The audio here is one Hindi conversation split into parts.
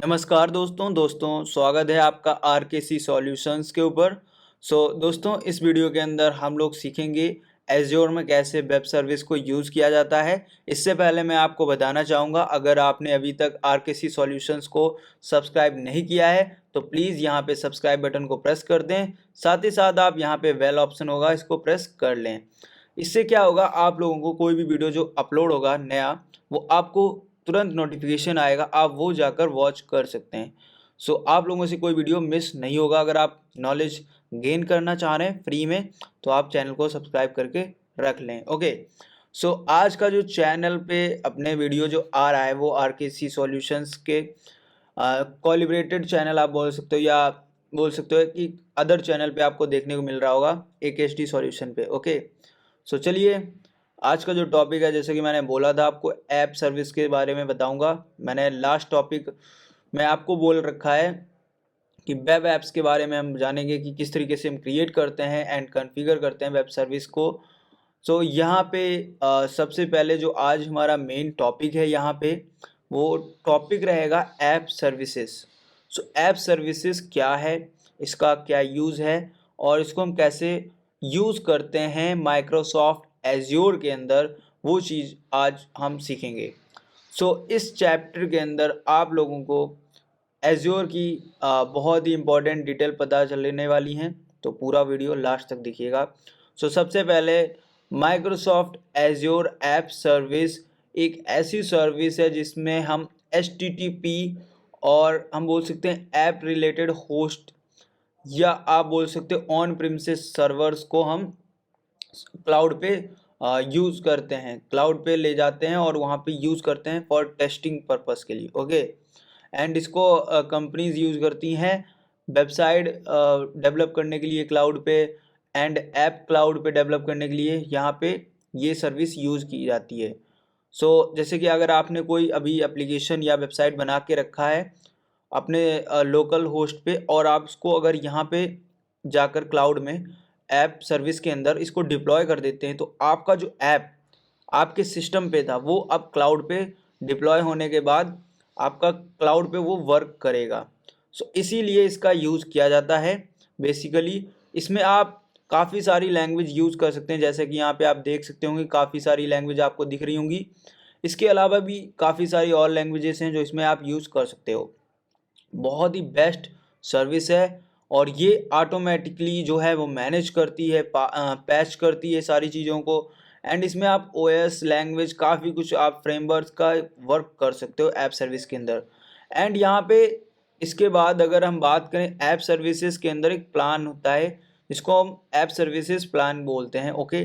नमस्कार दोस्तों स्वागत है आपका आरकेसी सॉल्यूशंस के ऊपर। दोस्तों इस वीडियो के अंदर हम लोग सीखेंगे एज्योर में कैसे वेब सर्विस को यूज़ किया जाता है। इससे पहले मैं आपको बताना चाहूँगा, अगर आपने अभी तक आरकेसी सॉल्यूशंस को सब्सक्राइब नहीं किया है तो प्लीज़ यहाँ पे सब्सक्राइब बटन को प्रेस कर दें। साथ ही साथ आप यहाँ पे बेल ऑप्शन होगा, इसको प्रेस कर लें। इससे क्या होगा, आप लोगों को कोई भी वीडियो जो अपलोड होगा नया, वो आपको तुरंत नोटिफिकेशन आएगा, आप वो जाकर वॉच कर सकते हैं। आप लोगों से कोई वीडियो मिस नहीं होगा। अगर आप नॉलेज गेन करना चाह रहे हैं फ्री में तो आप चैनल को सब्सक्राइब करके रख लें। ओके, आज का जो चैनल पे अपने वीडियो जो आ रहा है वो आरकेसी सॉल्यूशंस के कोलैबोरेटेड चैनल आप बोल सकते हो, या बोल सकते हो कि अदर चैनल पे आपको देखने को मिल रहा होगा AKSD सॉल्यूशन पे। ओके, चलिए आज का जो टॉपिक है, जैसे कि मैंने बोला था आपको ऐप सर्विस के बारे में बताऊंगा। मैंने लास्ट टॉपिक में आपको बोल रखा है कि वेब ऐप्स के बारे में हम जानेंगे कि किस तरीके से हम क्रिएट करते हैं एंड कॉन्फ़िगर करते हैं वेब सर्विस को। यहाँ पे सबसे पहले जो आज हमारा मेन टॉपिक है, यहाँ पे वो टॉपिक रहेगा ऐप सर्विसेज। ऐप सर्विसेज क्या है, इसका क्या यूज़ है और इसको हम कैसे यूज़ करते हैं माइक्रोसॉफ्ट एज्योर के अंदर, वो चीज़ आज हम सीखेंगे। इस चैप्टर के अंदर आप लोगों को एज्योर की बहुत ही इम्पोर्टेंट डिटेल पता चलने वाली हैं, तो पूरा वीडियो लास्ट तक देखिएगा। सबसे पहले माइक्रोसॉफ्ट एज्योर ऐप सर्विस एक ऐसी सर्विस है जिसमें हम HTTP और हम बोल सकते हैं ऐप रिलेटेड होस्ट, या आप बोल सकते हो ऑन प्रीमिसेस सर्वर्स को हम क्लाउड पे यूज़ करते हैं, क्लाउड पे ले जाते हैं और वहाँ पे यूज़ करते हैं फॉर टेस्टिंग पर्पस के लिए। ओके, एंड इसको कंपनीज यूज़ करती हैं वेबसाइट डेवलप करने के लिए क्लाउड पे, एंड ऐप क्लाउड पे डेवलप करने के लिए यहाँ पे ये सर्विस यूज़ की जाती है। जैसे कि अगर आपने कोई अभी एप्लीकेशन या वेबसाइट बना के रखा है अपने लोकल होस्ट पे, और आप उसको अगर यहाँ पे जाकर क्लाउड में ऐप सर्विस के अंदर इसको डिप्लॉय कर देते हैं, तो आपका जो ऐप आपके सिस्टम पे था वो अब क्लाउड पे डिप्लॉय होने के बाद आपका क्लाउड पे वो वर्क करेगा। इसीलिए इसका यूज़ किया जाता है। बेसिकली इसमें आप काफ़ी सारी लैंग्वेज यूज़ कर सकते हैं, जैसे कि यहाँ पे आप देख सकते होंगे काफ़ी सारी लैंग्वेज आपको दिख रही होंगी। इसके अलावा भी काफ़ी सारी और लैंग्वेजेस हैं जो इसमें आप यूज़ कर सकते हो। बहुत ही बेस्ट सर्विस है और ये ऑटोमेटिकली जो है वो मैनेज करती है, पैच करती है सारी चीज़ों को। एंड इसमें आप OS लैंग्वेज काफ़ी कुछ आप फ्रेमवर्क का वर्क कर सकते हो ऐप सर्विस के अंदर। एंड यहाँ पे इसके बाद अगर हम बात करें ऐप सर्विसेज के अंदर एक प्लान होता है जिसको हम ऐप सर्विसेज प्लान बोलते हैं। ओके,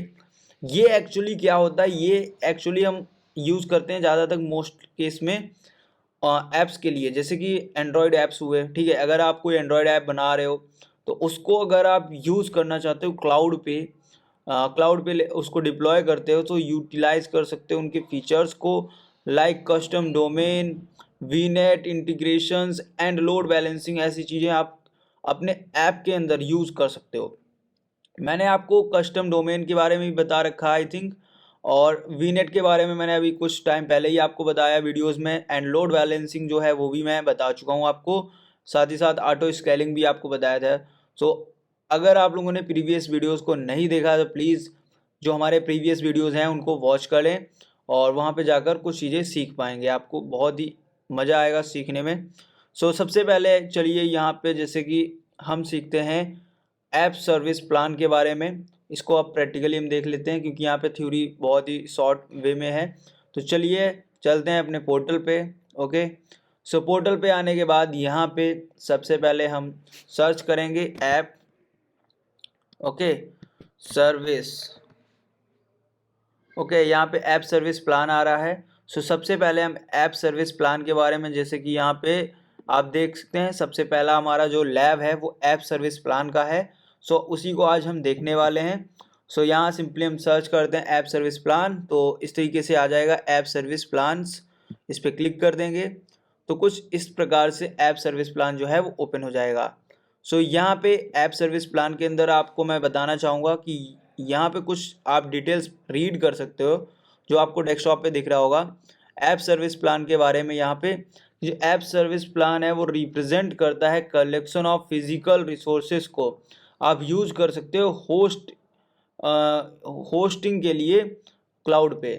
ये एक्चुअली क्या होता है, ये एक्चुअली हम यूज़ करते हैं ज़्यादातर मोस्ट केस में ऐप्स के लिए, जैसे कि एंड्रॉयड ऐप्स हुए। ठीक है, अगर आप कोई एंड्रॉयड ऐप बना रहे हो तो उसको अगर आप यूज़ करना चाहते हो क्लाउड पे उसको डिप्लॉय करते हो तो यूटिलाइज कर सकते हो उनके फीचर्स को, like custom domain, VNet integrations and load balancing. ऐसी चीज़ें आप अपने ऐप के अंदर यूज़ कर सकते हो। मैंने आपको कस्टम डोमेन के बारे में भी बता रखा है आई थिंक, और VNet के बारे में मैंने अभी कुछ टाइम पहले ही आपको बताया वीडियोस में, एंड लोड बैलेंसिंग जो है वो भी मैं बता चुका हूँ आपको। साथ ही साथ ऑटो स्केलिंग भी आपको बताया था। अगर आप लोगों ने प्रीवियस वीडियोस को नहीं देखा तो प्लीज़ जो हमारे प्रीवियस वीडियोस हैं उनको वॉच कर लें और वहाँ पे जाकर कुछ चीज़ें सीख पाएंगे, आपको बहुत ही मज़ा आएगा सीखने में। सबसे पहले चलिए यहाँ पे जैसे कि हम सीखते हैं ऐप सर्विस प्लान के बारे में। इसको अब प्रैक्टिकली हम देख लेते हैं क्योंकि यहाँ पे थ्योरी बहुत ही शॉर्ट वे में है। तो चलिए चलते हैं अपने पोर्टल पे। ओके, पोर्टल पे आने के बाद यहाँ पे सबसे पहले हम सर्च करेंगे ऐप, ओके, सर्विस। ओके, यहाँ पे ऐप सर्विस प्लान आ रहा है। सबसे पहले हम ऐप सर्विस प्लान के बारे में, जैसे कि यहाँ पे आप देख सकते हैं सबसे पहला हमारा जो लैब है वो ऐप सर्विस प्लान का है। उसी को आज हम देखने वाले हैं। यहाँ सिंपली हम सर्च करते हैं ऐप सर्विस प्लान, तो इस तरीके से आ जाएगा ऐप सर्विस प्लान्स। इस पर क्लिक कर देंगे तो कुछ इस प्रकार से ऐप सर्विस प्लान जो है वो ओपन हो जाएगा। यहाँ पे ऐप सर्विस प्लान के अंदर आपको मैं बताना चाहूँगा कि यहाँ पे कुछ आप डिटेल्स रीड कर सकते हो जो आपको डेस्कटॉप पे दिख रहा होगा ऐप सर्विस प्लान के बारे में। यहाँ पे जो ऐप सर्विस प्लान है वो रिप्रेजेंट करता है कलेक्शन ऑफ फिजिकल रिसोर्सेज को आप यूज कर सकते हो होस्टिंग के लिए क्लाउड पे।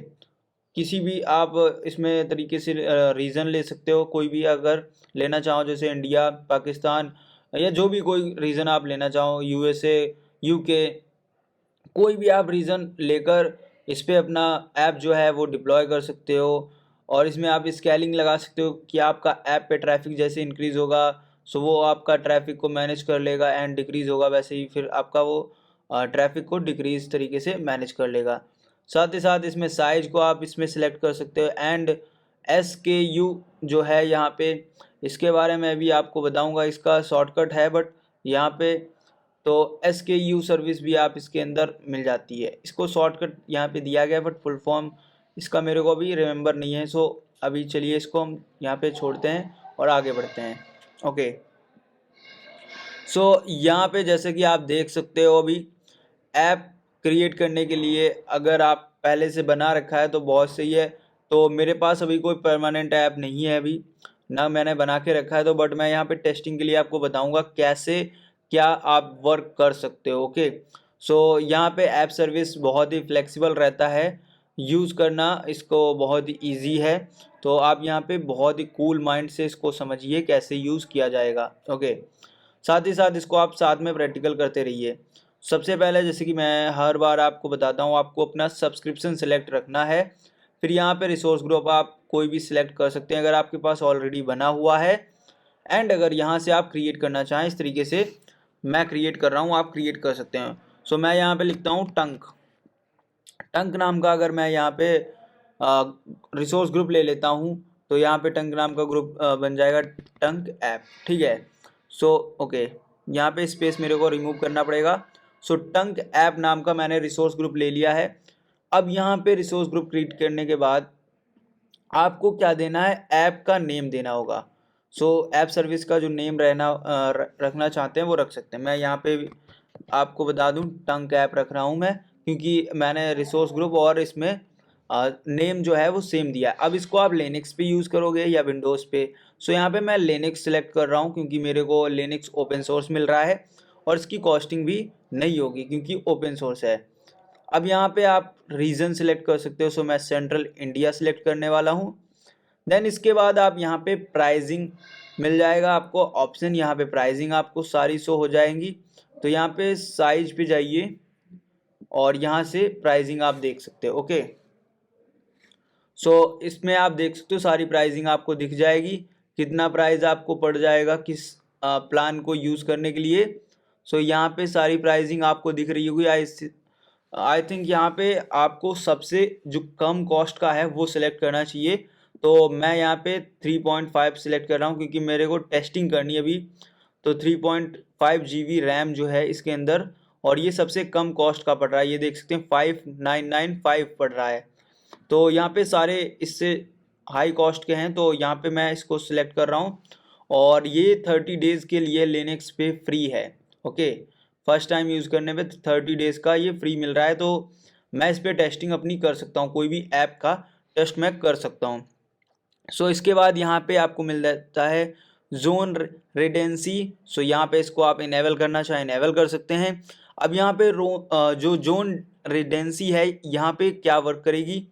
किसी भी आप इसमें तरीके से रीज़न ले सकते हो, कोई भी अगर लेना चाहो, जैसे इंडिया, पाकिस्तान, या जो भी कोई रीज़न आप लेना चाहो, यूएसए, यूके, कोई भी आप रीज़न लेकर इस पे अपना ऐप जो है वो डिप्लॉय कर सकते हो। और इसमें आप स्केलिंग लगा सकते हो कि आपका ऐप पे ट्रैफिक जैसे इंक्रीज़ होगा सो वो आपका ट्रैफिक को मैनेज कर लेगा, एंड डिक्रीज़ होगा वैसे ही फिर आपका वो ट्रैफिक को डिक्रीज़ तरीके से मैनेज कर लेगा। साथ ही साथ इसमें साइज को आप इसमें सिलेक्ट कर सकते हो, एंड SKU जो है यहाँ पे, इसके बारे में भी आपको बताऊँगा, इसका शॉर्टकट है बट यहाँ पे तो SKU सर्विस भी आप इसके अंदर मिल जाती है। इसको शॉर्टकट यहाँ पे दिया गया है बट फुल फॉर्म इसका मेरे को अभी रिमेंबर नहीं है। सो अभी चलिए इसको हम यहाँ पे छोड़ते हैं और आगे बढ़ते हैं। ओके, सो यहाँ पे जैसे कि आप देख सकते हो, अभी ऐप क्रिएट करने के लिए अगर आप पहले से बना रखा है तो बहुत सही है। तो मेरे पास अभी कोई परमानेंट ऐप नहीं है अभी, ना मैंने बना के रखा है, तो बट मैं यहाँ पे टेस्टिंग के लिए आपको बताऊँगा कैसे क्या आप वर्क कर सकते हो। ओके, सो यहाँ पे ऐप सर्विस बहुत ही फ्लेक्सिबल रहता है, यूज़ करना इसको बहुत ही ईजी है। तो आप यहाँ पे बहुत ही कूल माइंड से इसको समझिए कैसे यूज़ किया जाएगा। ओके, साथ ही साथ इसको आप साथ में प्रैक्टिकल करते रहिए। सबसे पहले जैसे कि मैं हर बार आपको बताता हूँ, आपको अपना सब्सक्रिप्शन सेलेक्ट रखना है। फिर यहाँ पे रिसोर्स ग्रुप आप कोई भी सिलेक्ट कर सकते हैं अगर आपके पास ऑलरेडी बना हुआ है, एंड अगर यहाँ से आप क्रिएट करना चाहें, इस तरीके से मैं क्रिएट कर रहा हूँ, आप क्रिएट कर सकते हैं। सो मैं यहाँ पे लिखता हूँ टंक टंक नाम का, अगर मैं यहाँ पे रिसोर्स ग्रुप ले लेता हूँ तो यहाँ पे टंक नाम का ग्रुप बन जाएगा, टंक ऐप। ठीक है, सो ओके, यहाँ पे स्पेस मेरे को रिमूव करना पड़ेगा। सो टंक ऐप नाम का मैंने रिसोर्स ग्रुप ले लिया है। अब यहाँ पे रिसोर्स ग्रुप क्रिएट करने के बाद आपको क्या देना है, ऐप का नेम देना होगा। सो ऐप सर्विस का जो नेम रखना चाहते हैं वो रख सकते हैं। मैं यहाँ पे आपको बता दूं टंक ऐप रख रहा हूँ मैं, क्योंकि मैंने रिसोर्स ग्रुप और इसमें नेम जो है वो सेम दिया है। अब इसको आप लिनक्स पे यूज़ करोगे या विंडोज़ पे। सो यहाँ पे मैं लिनक्स सेलेक्ट कर रहा हूँ क्योंकि मेरे को लिनक्स ओपन सोर्स मिल रहा है और इसकी कॉस्टिंग भी नहीं होगी क्योंकि ओपन सोर्स है। अब यहाँ पे आप रीजन सेलेक्ट कर सकते हो। सो मैं सेंट्रल इंडिया सेलेक्ट करने वाला हूँ। देन इसके बाद आप यहाँ पे प्राइजिंग मिल जाएगा आपको ऑप्शन, यहाँ पे प्राइजिंग आपको सारी शो हो जाएंगी। तो यहाँ पे साइज पे जाइए और यहाँ से प्राइजिंग आप देख सकते हो। ओके, सो इसमें आप देख सकते हो सारी प्राइजिंग आपको दिख जाएगी, कितना प्राइस आपको पड़ जाएगा किस प्लान को यूज़ करने के लिए। सो यहाँ पे सारी प्राइजिंग आपको दिख रही होगी। आई थिंक यहाँ पे आपको सबसे जो कम कॉस्ट का है वो सिलेक्ट करना चाहिए। तो मैं यहाँ पे 3.5 सिलेक्ट कर रहा हूँ क्योंकि मेरे को टेस्टिंग करनी है अभी। तो 3.5 GB रैम जो है इसके अंदर, और ये सबसे कम कॉस्ट का पड़ रहा है, ये देख सकते हैं 5995 पड़ रहा है। तो यहाँ पे सारे इससे हाई कॉस्ट के हैं, तो यहाँ पे मैं इसको सिलेक्ट कर रहा हूँ। और ये 30 डेज़ के लिए लिनक्स पे फ्री है। ओके, फर्स्ट टाइम यूज़ करने पे 30 डेज़ का ये फ्री मिल रहा है, तो मैं इस पर टेस्टिंग अपनी कर सकता हूँ, कोई भी ऐप का टेस्ट मैं कर सकता हूँ। सो इसके बाद यहाँ पे आपको मिल जाता है जोन रेडेंसी। सो यहाँ पे इसको आप इनेबल करना चाहें इनेबल कर सकते हैं। अब यहाँ पे जो जोन रेडेंसी है यहाँ पे क्या वर्क करेगी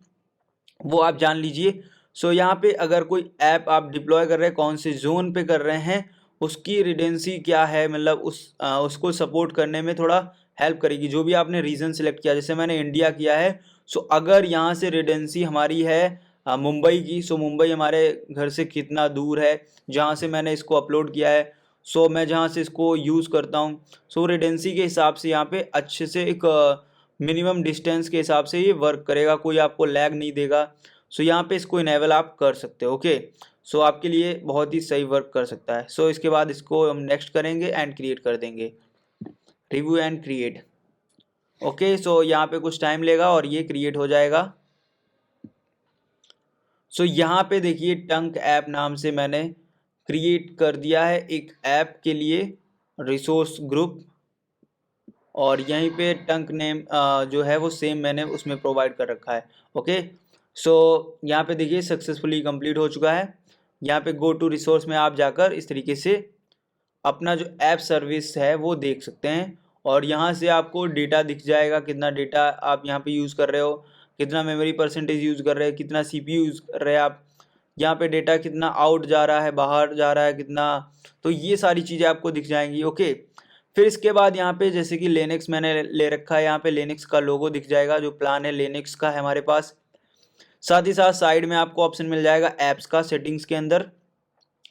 वो आप जान लीजिए। सो यहाँ पे अगर कोई ऐप आप डिप्लॉय कर रहे हैं, कौन से जोन पे कर रहे हैं, उसकी रिडेंसी क्या है, मतलब उसको सपोर्ट करने में थोड़ा हेल्प करेगी। जो भी आपने रीजन सेलेक्ट किया, जैसे मैंने इंडिया किया है, सो अगर यहाँ से रिडेंसी हमारी है मुंबई की, सो मुंबई हमारे घर से कितना दूर है जहाँ से मैंने इसको अपलोड किया है, सो मैं जहाँ से इसको यूज़ करता हूँ, सो रिडेंसी के हिसाब से यहाँ पे अच्छे से एक मिनिमम डिस्टेंस के हिसाब से ये वर्क करेगा, कोई आपको लैग नहीं देगा। सो यहाँ पे इसको इनेबल आप कर सकते हो। ओके, सो आपके लिए बहुत ही सही वर्क कर सकता है। सो इसके बाद इसको हम नेक्स्ट करेंगे एंड क्रिएट कर देंगे, रिव्यू एंड क्रिएट। ओके, सो यहाँ पे कुछ टाइम लेगा और ये क्रिएट हो जाएगा। सो यहाँ पे देखिए टंक ऐप नाम से मैंने क्रिएट कर दिया है एक ऐप के लिए रिसोर्स ग्रुप, और यहीं पे टंक नेम जो है वो सेम मैंने उसमें प्रोवाइड कर रखा है। ओके, सो यहाँ पे देखिए सक्सेसफुली कंप्लीट हो चुका है। यहाँ पे गो टू रिसोर्स में आप जाकर इस तरीके से अपना जो ऐप सर्विस है वो देख सकते हैं। और यहाँ से आपको डेटा दिख जाएगा, कितना डेटा आप यहाँ पे यूज़ कर रहे हो, कितना मेमोरी परसेंटेज यूज़ कर रहे हैं, कितना CPU यूज़ कर रहे हैं आप, यहाँ पे डेटा कितना आउट जा रहा है, बाहर जा रहा है कितना, तो ये सारी चीज़ें आपको दिख जाएंगी। ओके, फिर इसके बाद यहाँ पे जैसे कि लिनक्स मैंने ले रखा है, यहाँ पे लिनक्स का लोगो दिख जाएगा, जो प्लान है लिनक्स का है हमारे पास। साथ ही साथ साइड में आपको ऑप्शन मिल जाएगा ऐप्स का सेटिंग्स के अंदर।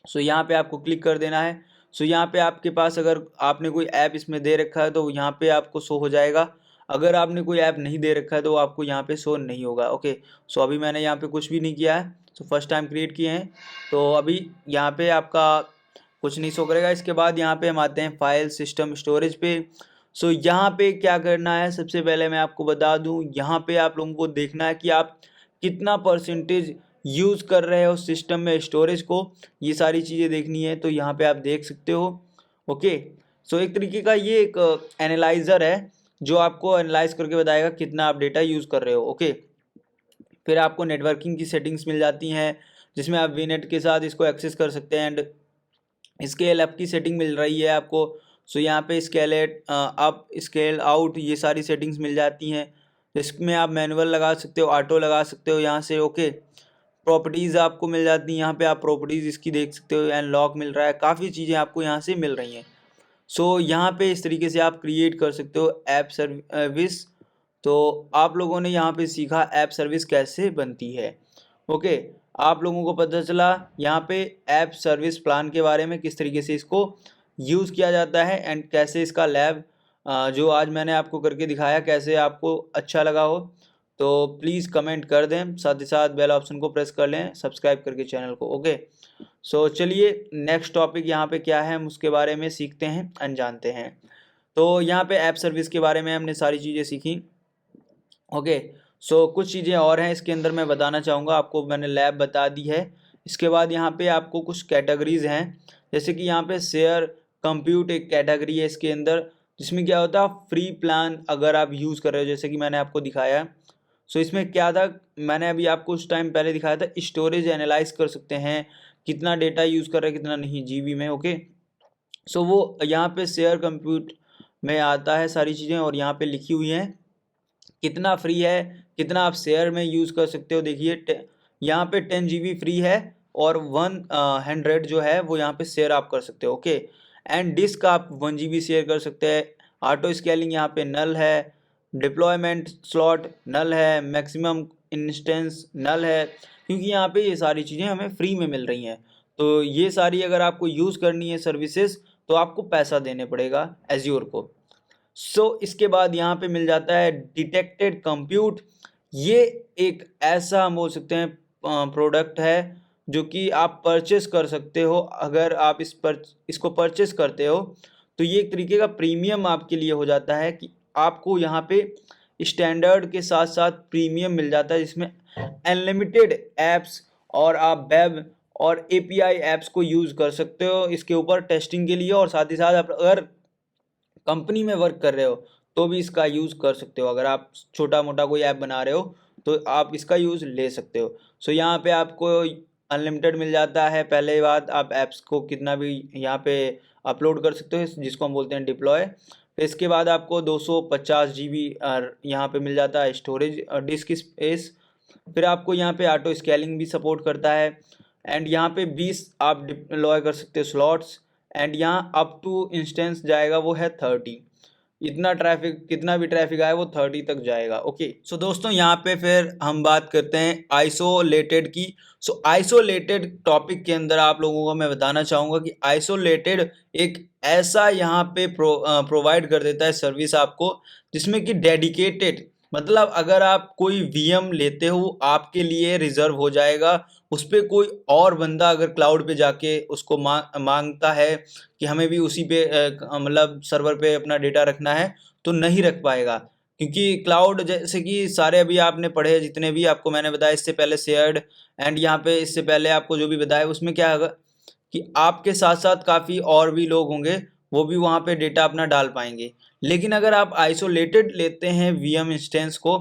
सो यहाँ पे आपको क्लिक कर देना है। सो यहाँ पे आपके पास अगर आपने कोई ऐप इसमें दे रखा है तो यहाँ पे आपको शो हो जाएगा, अगर आपने कोई ऐप नहीं दे रखा है तो आपको यहाँ पे शो नहीं होगा। ओके, सो अभी मैंने यहाँ पे कुछ भी नहीं किया है, सो फर्स्ट टाइम क्रिएट किए हैं, तो अभी यहाँ पे आपका कुछ नहीं शो करेगा। इसके बाद यहाँ पे हम आते हैं फाइल सिस्टम स्टोरेज पे। सो यहाँ पे क्या करना है, सबसे पहले मैं आपको बता दूँ, यहाँ पे आप लोगों को देखना है कि आप कितना परसेंटेज यूज़ कर रहे हो सिस्टम में स्टोरेज को, ये सारी चीज़ें देखनी है, तो यहाँ पे आप देख सकते हो। ओके, सो एक तरीके का ये एक एनालाइज़र है जो आपको एनालाइज करके बताएगा कितना आप डेटा यूज़ कर रहे हो। ओके, फिर आपको नेटवर्किंग की सेटिंग्स मिल जाती हैं जिसमें आप वीनेट के साथ इसको एक्सेस कर सकते हैं, एंड स्केल अप की सेटिंग मिल रही है आपको। सो यहाँ पे स्केलेट अप स्केल आउट ये सारी सेटिंग्स मिल जाती हैं, इसमें आप मैनुअल लगा सकते हो, ऑटो लगा सकते हो यहाँ से। ओके, प्रॉपर्टीज़ आपको मिल जाती हैं, यहाँ पे आप प्रॉपर्टीज़ इसकी देख सकते हो, एंड लॉक मिल रहा है, काफ़ी चीज़ें आपको यहाँ से मिल रही हैं। सो यहाँ पे इस तरीके से आप क्रिएट कर सकते हो ऐप सर्विस। तो आप लोगों ने यहाँ पे सीखा ऐप सर्विस कैसे बनती है। ओके, आप लोगों को पता चला यहाँ पे ऐप सर्विस प्लान के बारे में, किस तरीके से इसको यूज़ किया जाता है, एंड कैसे इसका लैब जो आज मैंने आपको करके दिखाया कैसे आपको अच्छा लगा हो, तो प्लीज़ कमेंट कर दें, साथ ही साथ बेल ऑप्शन को प्रेस कर लें सब्सक्राइब करके चैनल को। ओके, सो चलिए नेक्स्ट टॉपिक यहाँ पे क्या है हम उसके बारे में सीखते हैं एंड जानते हैं। तो यहाँ पे ऐप सर्विस के बारे में हमने सारी चीज़ें सीखी। ओके, सो कुछ चीज़ें और हैं इसके अंदर मैं बताना चाहूँगा आपको, मैंने लैब बता दी है। इसके बाद यहाँ पे आपको कुछ कैटेगरीज़ हैं, जैसे कि यहाँ पे शेयर कंप्यूट एक कैटेगरी है इसके अंदर, जिसमें क्या होता है फ्री प्लान अगर आप यूज़ कर रहे हो, जैसे कि मैंने आपको दिखाया। सो इसमें क्या था, मैंने अभी आपको कुछ टाइम पहले दिखाया था, स्टोरेज एनालाइज कर सकते हैं कितना डेटा यूज़ कर रहे हैं कितना नहीं GB में। ओके, सो वो यहाँ पे शेयर कंप्यूट में आता है सारी चीज़ें, और यहाँ पे लिखी हुई हैं कितना फ्री है, कितना आप शेयर में यूज़ कर सकते हो। देखिए यहाँ पे 10 GB फ्री है, और 100 जो है वो यहाँ पे शेयर आप कर सकते हो। ओके, एंड डिस्क आप 1 GB शेयर कर सकते हैं। ऑटो स्केलिंग यहाँ पे नल है, डिप्लॉयमेंट स्लॉट नल है, मैक्सिमम इंस्टेंस नल है, क्योंकि यहाँ पे ये सारी चीज़ें हमें फ्री में मिल रही हैं। तो ये सारी अगर आपको यूज़ करनी है सर्विसेज तो आपको पैसा देने पड़ेगा एज्योर को। सो इसके बाद यहाँ पे मिल जाता है डिटेक्टेड कंप्यूट। ये एक ऐसा हम बोल सकते हैं प्रोडक्ट है जो कि आप परचेस कर सकते हो। अगर आप इसको परचेस करते हो तो ये एक तरीके का प्रीमियम आपके लिए हो जाता है कि आपको यहाँ पे स्टैंडर्ड के साथ साथ प्रीमियम मिल जाता है, जिसमें अनलिमिटेड ऐप्स और आप वेब और API ऐप्स को यूज़ कर सकते हो इसके ऊपर टेस्टिंग के लिए। और साथ ही साथ आप अगर कंपनी में वर्क कर रहे हो तो भी इसका यूज़ कर सकते हो, अगर आप छोटा मोटा कोई ऐप बना रहे हो तो आप इसका यूज़ ले सकते हो। सो यहाँ पे आपको अनलिमिटेड मिल जाता है। पहले बात, आप ऐप्स को कितना भी यहाँ पे अपलोड कर सकते हो, जिसको हम बोलते हैं डिप्लॉय। फिर इसके बाद आपको 250 GB यहाँ पे मिल जाता है स्टोरेज डिस्क स्पेस। फिर आपको यहाँ पे ऑटो स्केलिंग भी सपोर्ट करता है, एंड यहाँ पे 20 आप डिप्लॉय कर सकते हो स्लॉट्स, एंड यहाँ अप टू इंस्टेंस जाएगा वो है 30। इतना ट्रैफिक, कितना भी ट्रैफिक आए वो 30 तक जाएगा। ओके, सो दोस्तों यहाँ पे फिर हम बात करते हैं आइसोलेटेड की। सो आइसोलेटेड टॉपिक के अंदर आप लोगों को मैं बताना चाहूँगा कि आइसोलेटेड एक ऐसा यहाँ पे प्रोवाइड कर देता है सर्विस आपको, जिसमें कि डेडिकेटेड, मतलब अगर आप कोई VM लेते हो आपके लिए रिजर्व हो जाएगा। उस पर कोई और बंदा अगर क्लाउड पे जाके उसको मांगता है कि हमें भी उसी पे मतलब सर्वर पे अपना डेटा रखना है, तो नहीं रख पाएगा, क्योंकि क्लाउड जैसे कि सारे अभी आपने पढ़े जितने भी आपको मैंने बताया इससे पहले शेयर्ड, एंड यहाँ पे इससे पहले आपको जो भी बताया उसमें क्या होगा कि आपके साथ साथ काफ़ी और भी लोग होंगे, वो भी वहाँ पे डेटा अपना डाल पाएंगे। लेकिन अगर आप आइसोलेटेड लेते हैं VM इंस्टेंस को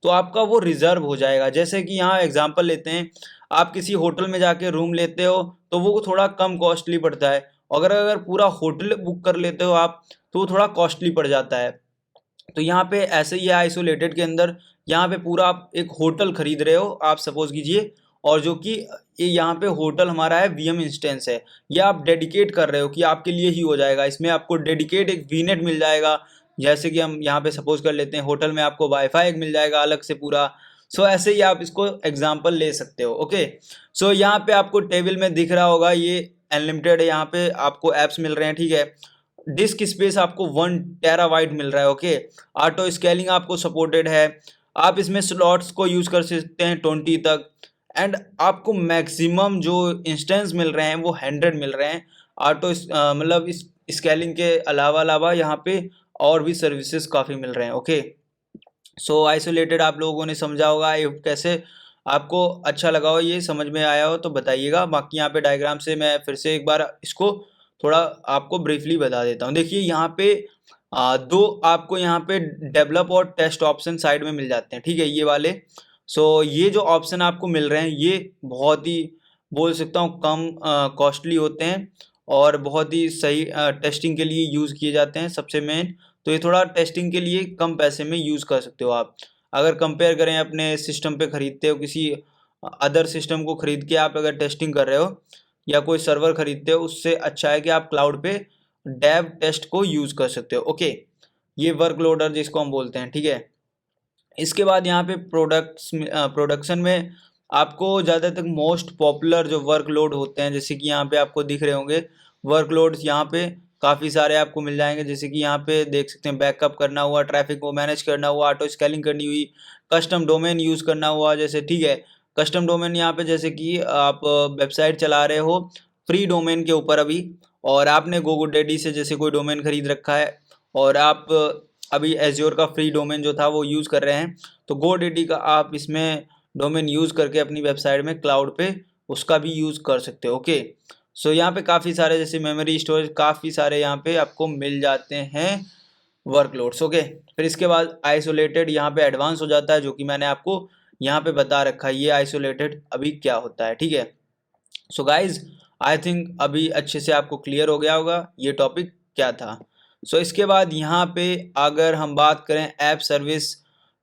तो आपका वो रिजर्व हो जाएगा। जैसे कि यहाँ एग्जांपल लेते हैं, आप किसी होटल में जाके रूम लेते हो तो वो थोड़ा कम कॉस्टली पड़ता है, अगर अगर पूरा होटल बुक कर लेते हो आप तो वो थोड़ा कॉस्टली पड़ जाता है। तो यहाँ पे ऐसे ही है आइसोलेटेड के अंदर, यहाँ पे पूरा आप एक होटल खरीद रहे हो आप सपोज कीजिए, और जो कि ये यहाँ पे होटल हमारा है वीएम इंस्टेंस है, ये आप डेडिकेट कर रहे हो कि आपके लिए ही हो जाएगा, इसमें आपको डेडिकेट एक वीनेट मिल जाएगा। जैसे कि हम यहाँ पे सपोज कर लेते हैं होटल में आपको वाईफाई एक मिल जाएगा अलग से पूरा। सो ऐसे ही आप इसको एग्जाम्पल ले सकते हो। ओके, सो यहाँ पे आपको टेबल में दिख रहा होगा ये अनलिमिटेड है, यहाँ पे आपको एप्स मिल रहे हैं, ठीक है। डिस्क स्पेस आपको 1 टेराबाइट मिल रहा है। ओके, ऑटो स्केलिंग आपको सपोर्टेड है, आप इसमें स्लॉट्स को यूज कर सकते हैं 20 तक, एंड आपको मैक्सिमम जो इंस्टेंस मिल रहे हैं वो 100 मिल रहे हैं। ऑटो मतलब इस स्केलिंग के अलावा अलावा यहाँ पे और भी सर्विसेज काफ़ी मिल रहे हैं। ओके, सो आइसोलेटेड आप लोगों ने समझा होगा, ये कैसे आपको अच्छा लगा हो, ये समझ में आया हो तो बताइएगा। बाकी यहाँ पे डायग्राम से मैं फिर से एक बार इसको थोड़ा आपको ब्रीफली बता देता हूँ। देखिए यहाँ पे दो आपको यहाँ पे डेवलप और टेस्ट ऑप्शन साइड में मिल जाते हैं, ठीक है, ये वाले। सो ये जो ऑप्शन आपको मिल रहे हैं ये बहुत ही बोल सकता हूँ कम कॉस्टली होते हैं और बहुत ही सही टेस्टिंग के लिए यूज़ किए जाते हैं सबसे मेन। तो ये थोड़ा टेस्टिंग के लिए कम पैसे में यूज़ कर सकते हो आप। अगर कंपेयर करें अपने सिस्टम पे खरीदते हो किसी अदर सिस्टम को खरीद के आप अगर टेस्टिंग कर रहे हो या कोई सर्वर खरीदते हो, उससे अच्छा है कि आप क्लाउड पे डेव टेस्ट को यूज़ कर सकते हो। ओके, ये वर्क लोडर जिसको हम बोलते हैं, ठीक है। इसके बाद यहाँ पे प्रोडक्शन में आपको ज़्यादातर मोस्ट पॉपुलर जो वर्कलोड होते हैं, जैसे कि यहाँ पे आपको दिख रहे होंगे वर्कलोड्स, यहाँ पे काफ़ी सारे आपको मिल जाएंगे। जैसे कि यहाँ पे देख सकते हैं बैकअप करना हुआ, ट्रैफिक को मैनेज करना हुआ, ऑटो स्केलिंग करनी हुई, कस्टम डोमेन यूज़ करना हुआ, जैसे ठीक है। कस्टम डोमेन यहाँ पे जैसे कि आप वेबसाइट चला रहे हो फ्री डोमेन के ऊपर अभी, और आपने गोडैडी से जैसे कोई डोमेन खरीद रखा है और आप अभी एज्योर का फ्री डोमेन जो था वो यूज़ कर रहे हैं, तो गोडैडी का आप इसमें डोमेन यूज़ करके अपनी वेबसाइट में क्लाउड पे उसका भी यूज़ कर सकते हो। ओके, सो यहाँ पे काफ़ी सारे जैसे मेमोरी स्टोरेज काफ़ी सारे यहाँ पे आपको मिल जाते हैं वर्कलोड्स। ओके, फिर इसके बाद आइसोलेटेड यहाँ पे एडवांस हो जाता है, जो कि मैंने आपको यहाँ पे बता रखा है ये आइसोलेटेड अभी क्या होता है, ठीक है। सो गाइज आई थिंक अभी अच्छे से आपको क्लियर हो गया होगा ये टॉपिक क्या था। सो इसके बाद यहाँ पे अगर हम बात करें ऐप सर्विस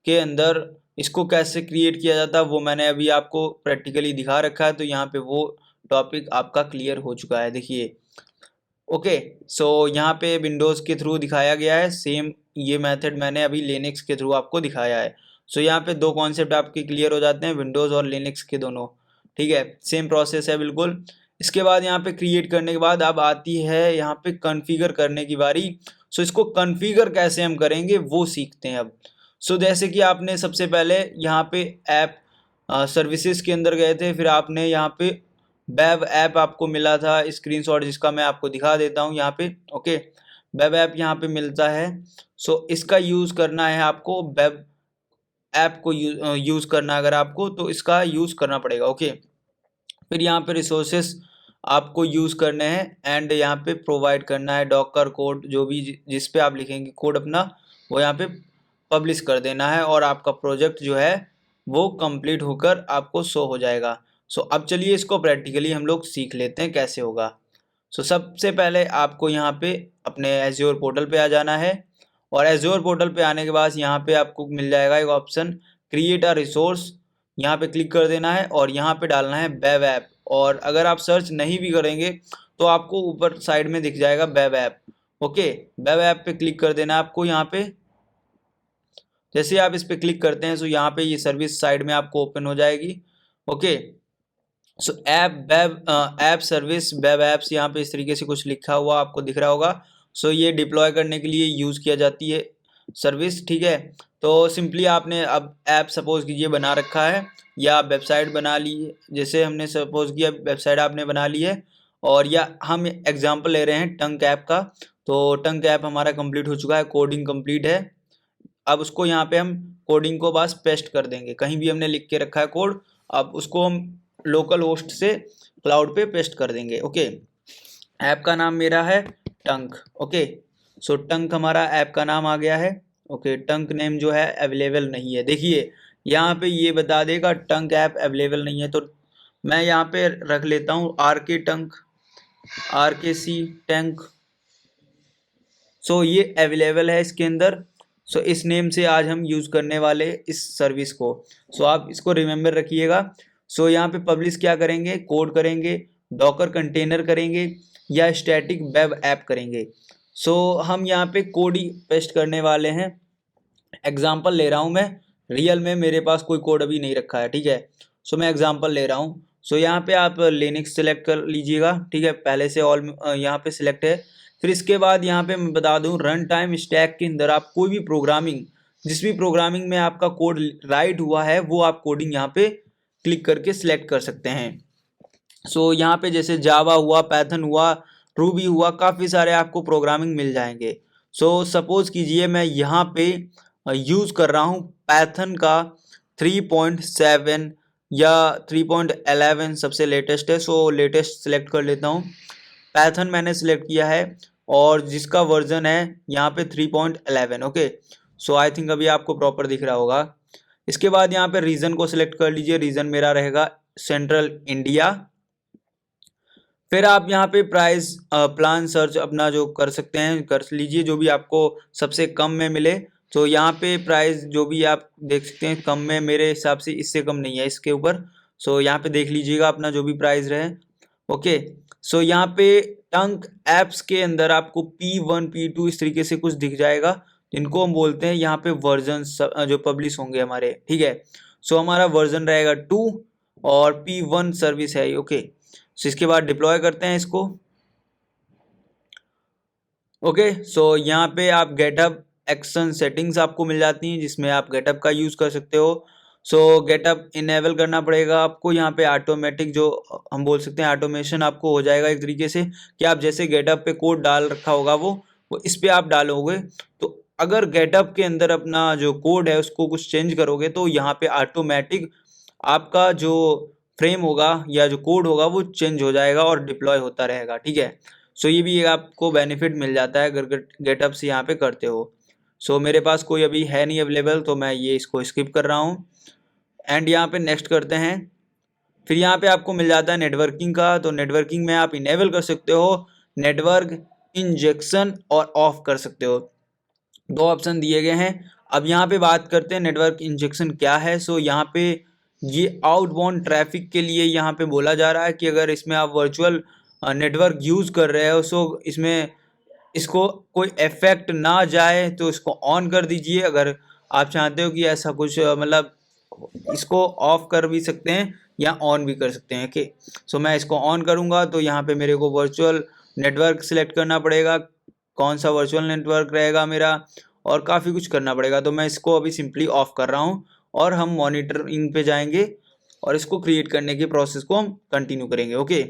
के अंदर इसको कैसे क्रिएट किया जाता है वो मैंने अभी आपको प्रैक्टिकली दिखा रखा है, तो यहाँ पे वो टॉपिक आपका क्लियर हो चुका है। देखिए ओके, सो यहाँ पे विंडोज़ के थ्रू दिखाया गया है, सेम ये मेथड मैंने अभी लिनक्स के थ्रू आपको दिखाया है। सो यहाँ पे दो कॉन्सेप्ट आपके क्लियर हो जाते हैं, विंडोज़ और लिनक्स के दोनों, ठीक है, सेम प्रोसेस है बिल्कुल। इसके बाद यहाँ पे क्रिएट करने के बाद अब आती है यहाँ पे कॉन्फ़िगर करने की बारी। सो इसको कॉन्फ़िगर कैसे हम करेंगे वो सीखते हैं अब। सो जैसे कि आपने सबसे पहले यहाँ पे ऐप सर्विसेज के अंदर गए थे, फिर आपने यहाँ पे वेब ऐप आपको मिला था स्क्रीनशॉट जिसका मैं आपको दिखा देता हूँ यहाँ पे। ओके, वेब ऐप यहाँ पे मिलता है। सो इसका यूज़ करना है आपको, वेब ऐप को यूज़ करना अगर आपको तो इसका यूज़ करना पड़ेगा। ओके, फिर यहाँ पे रिसोर्सेस आपको यूज़ करने हैं एंड यहाँ पे प्रोवाइड करना है डॉकर कोड, जो भी जिस पे आप लिखेंगे कोड अपना वो यहाँ पे पब्लिश कर देना है और आपका प्रोजेक्ट जो है वो कंप्लीट होकर आपको शो हो जाएगा। सो अब चलिए इसको प्रैक्टिकली हम लोग सीख लेते हैं कैसे होगा। सो सबसे पहले आपको यहाँ पे अपने एज्योर पोर्टल पे आ जाना है और एज्योर पोर्टल पे आने के बाद यहाँ पे आपको मिल जाएगा एक ऑप्शन क्रिएट अ रिसोर्स, यहाँ पे क्लिक कर देना है और यहाँ पे डालना है वेब ऐप। और अगर आप सर्च नहीं भी करेंगे तो आपको ऊपर साइड में दिख जाएगा web app. Okay, web app पे क्लिक कर देना है आपको। यहाँ पे जैसे आप इस पे क्लिक करते हैं तो यहाँ पे ये सर्विस साइड में आपको ओपन हो जाएगी। ओके, सो ऐप सर्विस वेब ऐप्स यहाँ पे इस तरीके से कुछ लिखा हुआ आपको दिख रहा होगा। सो ये डिप्लॉय करने के लिए यूज़ किया जाती है सर्विस, ठीक है। तो सिंपली आपने अब ऐप सपोज कीजिए बना रखा है या वेबसाइट बना ली है, जैसे हमने सपोज किया वेबसाइट आपने बना ली है, और या हम एग्जांपल ले रहे हैं टंक ऐप का। तो टंक ऐप हमारा कंप्लीट हो चुका है, कोडिंग कंप्लीट है। अब उसको यहाँ पे हम कोडिंग को बस पेस्ट कर देंगे, कहीं भी हमने लिख के रखा है कोड, अब उसको हम लोकल होस्ट से क्लाउड पे पेस्ट कर देंगे। ओके, ऐप का नाम मेरा है टंक। ओके, सो टंक हमारा ऐप का नाम आ गया है। ओके, टंक नेम जो है अवेलेबल नहीं है, देखिए यहाँ पे ये बता देगा टंक ऐप अवेलेबल नहीं है, तो मैं यहाँ पे रख लेता हूँ RKC टैंक। सो ये अवेलेबल है इसके अंदर। सो इस नेम से आज हम यूज़ करने वाले इस सर्विस को। सो आप इसको रिमेंबर रखिएगा। सो यहाँ पे पब्लिश क्या करेंगे, कोड करेंगे, डॉकर कंटेनर करेंगे या स्टैटिक वेब ऐप करेंगे। सो हम यहाँ पे कोड ही पेस्ट करने वाले हैं। एग्जाम्पल ले रहा हूँ मैं, रियल में मेरे पास कोई कोड अभी नहीं रखा है, ठीक है। सो मैं एग्जाम्पल ले रहा हूँ। सो यहाँ पे आप लिनक्स सेलेक्ट कर लीजिएगा, ठीक है, पहले से ऑल यहाँ पे सिलेक्ट है। फिर इसके बाद यहाँ पे मैं बता दूँ, रन टाइम स्टैक के अंदर आप कोई भी प्रोग्रामिंग, जिस भी प्रोग्रामिंग में आपका कोड राइट हुआ है वो आप कोडिंग यहाँ पे क्लिक करके सिलेक्ट कर सकते हैं। सो यहाँ पे जैसे जावा हुआ, पाइथन हुआ, रूबी हुआ, काफ़ी सारे आपको प्रोग्रामिंग मिल जाएंगे। सो सपोज कीजिए मैं यहाँ पे यूज़ कर रहा हूँ पाइथन का 3.7 या 3.11 सबसे लेटेस्ट है। सो लेटेस्ट सेलेक्ट कर लेता हूँ। पाइथन मैंने सेलेक्ट किया है और जिसका वर्जन है यहाँ पे 3.11। ओके, सो आई थिंक अभी आपको प्रॉपर दिख रहा होगा। इसके बाद यहाँ पे रीजन को सिलेक्ट कर लीजिए, रीजन मेरा रहेगा सेंट्रल इंडिया। फिर आप यहाँ पे प्राइस प्लान सर्च अपना जो कर सकते हैं कर लीजिए, जो भी आपको सबसे कम में मिले। तो यहाँ पे प्राइस जो भी आप देख सकते हैं कम में, मेरे हिसाब से इससे कम नहीं है इसके ऊपर। सो यहाँ पे देख लीजिएगा अपना जो भी प्राइस रहे। ओके, सो यहाँ पे टंक एप्स के अंदर आपको P1 P2 इस तरीके से कुछ दिख जाएगा, जिनको हम बोलते हैं यहाँ पे वर्जन जो पब्लिश होंगे हमारे, ठीक है। सो हमारा वर्जन रहेगा 2 और P1 सर्विस है। ओके, सो इसके बाद डिप्लॉय करते हैं इसको। ओके, सो यहाँ पे आप गेटअप एक्शन सेटिंग्स आपको मिल जाती हैं, जिसमें आप गेटअप का यूज़ कर सकते हो। सो गेटअप इनेबल करना पड़ेगा आपको। यहाँ पे ऑटोमेटिक जो हम बोल सकते हैं ऑटोमेशन आपको हो जाएगा एक तरीके से, कि आप जैसे गेटअप पे कोड डाल रखा होगा वो इस पे आप डालोगे, तो अगर गेटअप के अंदर अपना जो कोड है उसको कुछ चेंज करोगे तो यहाँ पे ऑटोमेटिक आपका जो फ्रेम होगा या जो कोड होगा वो चेंज हो जाएगा और डिप्लॉय होता रहेगा, ठीक है। सो ये भी एक आपको बेनिफिट मिल जाता है अगर गेटअप से यहाँ पे करते हो। सो मेरे पास कोई अभी है नहीं अवेलेबल, तो मैं ये इसको स्किप कर रहा हूँ एंड यहाँ पे नेक्स्ट करते हैं। फिर यहाँ पे आपको मिल जाता है नेटवर्किंग का। तो नेटवर्किंग में आप इनेबल कर सकते हो नेटवर्क इंजेक्शन और ऑफ कर सकते हो, दो ऑप्शन दिए गए हैं। अब यहाँ पे बात करते हैं नेटवर्क इंजेक्शन क्या है। सो यहाँ पे ये आउटबाउंड ट्रैफिक के लिए यहाँ पे बोला जा रहा है कि अगर इसमें आप वर्चुअल नेटवर्क यूज़ कर रहे हो, सो इसमें इसको कोई इफेक्ट ना जाए तो इसको ऑन कर दीजिए। अगर आप चाहते हो कि ऐसा कुछ मतलब इसको ऑफ कर भी सकते हैं या ऑन भी कर सकते हैं। ओके, सो मैं इसको ऑन करूँगा तो यहाँ पे मेरे को वर्चुअल नेटवर्क सिलेक्ट करना पड़ेगा, कौन सा वर्चुअल नेटवर्क रहेगा मेरा, और काफ़ी कुछ करना पड़ेगा। तो मैं इसको अभी सिंपली ऑफ कर रहा हूँ और हम मॉनिटरिंग पे जाएंगे और इसको क्रिएट करने के प्रोसेस को हम कंटिन्यू करेंगे। ओके,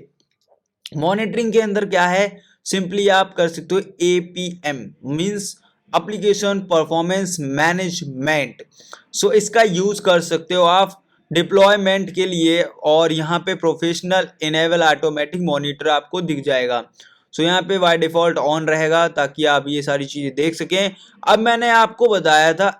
मॉनिटरिंग के अंदर क्या है, सिंपली आप कर सकते हो APM means application performance management. So इसका यूज कर सकते हो आप डिप्लॉयमेंट के लिए, और यहाँ पे प्रोफेशनल इनेबल ऑटोमेटिक मॉनिटर आपको दिख जाएगा। सो यहाँ पे बाय डिफॉल्ट ऑन रहेगा ताकि आप ये सारी चीज़ें देख सकें। अब मैंने आपको बताया था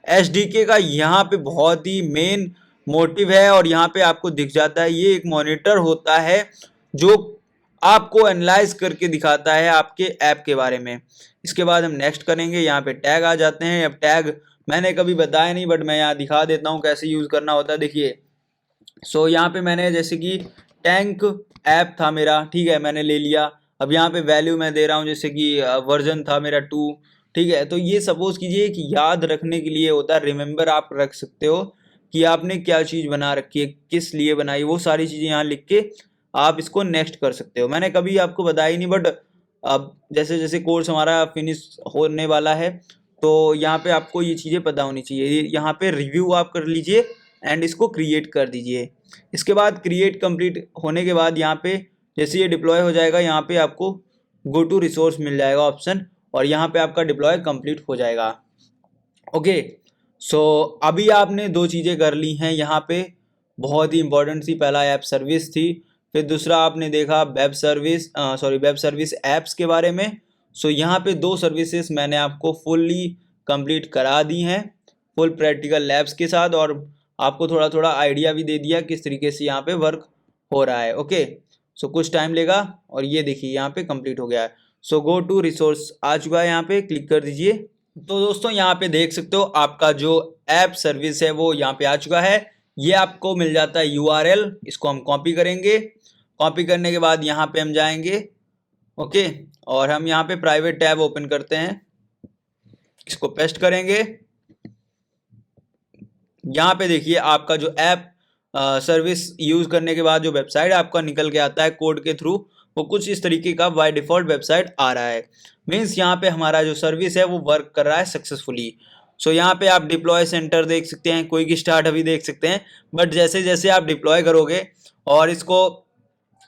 SDK का यहाँ पे बहुत ही मेन मोटिव है, और यहाँ पे आपको दिख जाता है ये एक मॉनिटर होता है जो आपको एनालाइज करके दिखाता है आपके ऐप के बारे में। इसके बाद हम नेक्स्ट करेंगे, यहाँ पे टैग आ जाते हैं। अब टैग मैंने कभी बताया नहीं, बट मैं यहाँ दिखा देता हूँ कैसे यूज़ करना होता है। देखिए, सो यहाँ पे मैंने जैसे कि टैंक ऐप था मेरा, ठीक है, मैंने ले लिया। अब यहाँ पे वैल्यू मैं दे रहा हूँ, जैसे कि वर्जन था मेरा 2, ठीक है। तो ये सपोज कीजिए कि याद रखने के लिए होता है, रिमेंबर आप रख सकते हो कि आपने क्या चीज़ बना रखी है, किस लिए बनाई, वो सारी चीज़ें यहाँ लिख के आप इसको नेक्स्ट कर सकते हो। मैंने कभी आपको बताया ही नहीं, बट अब जैसे जैसे कोर्स हमारा फिनिश होने वाला है तो यहाँ पे आपको ये चीज़ें पता होनी चाहिए। यहाँ पे रिव्यू आप कर लीजिए एंड इसको क्रिएट कर दीजिए। इसके बाद क्रिएट कंप्लीट होने के बाद यहाँ पे जैसे ये डिप्लॉय हो जाएगा, यहाँ पे आपको गो टू रिसोर्स मिल जाएगा ऑप्शन, और यहाँ पे आपका डिप्लॉय कंप्लीट हो जाएगा। ओके, सो अभी आपने दो चीज़ें कर ली हैं यहाँ पे, बहुत ही इंपॉर्टेंट सी। पहला ऐप सर्विस थी, फिर दूसरा आपने देखा वेब सर्विस ऐप्स के बारे में। सो यहाँ पे दो सर्विसेज मैंने आपको फुल्ली कंप्लीट करा दी हैं, फुल प्रैक्टिकल लैब्स के साथ, और आपको थोड़ा थोड़ा आइडिया भी दे दिया किस तरीके से यहाँ पे वर्क हो रहा है। ओके, सो कुछ टाइम लेगा और ये देखिए यहाँ पे कंप्लीट हो गया है। सो गो टू रिसोर्स आ चुका है, यहाँ पे क्लिक कर दीजिए। तो दोस्तों यहाँ पे देख सकते हो आपका जो ऐप सर्विस है वो यहाँ पे आ चुका है। ये आपको मिल जाता है URL, इसको हम कॉपी करेंगे। कॉपी करने के बाद यहाँ पे हम जाएंगे, ओके, और हम यहाँ पे प्राइवेट टैब ओपन करते हैं, इसको पेस्ट करेंगे। यहाँ पे देखिए आपका जो ऐप सर्विस यूज करने के बाद जो वेबसाइट आपका निकल के आता है कोड के थ्रू, वो कुछ इस तरीके का बाय डिफॉल्ट वेबसाइट आ रहा है। मीन्स यहाँ पे हमारा जो सर्विस है वो वर्क कर रहा है सक्सेसफुली। सो यहाँ पे आप डिप्लॉय सेंटर देख सकते हैं, क्विक स्टार्ट अभी देख सकते हैं, बट जैसे जैसे आप डिप्लॉय करोगे और इसको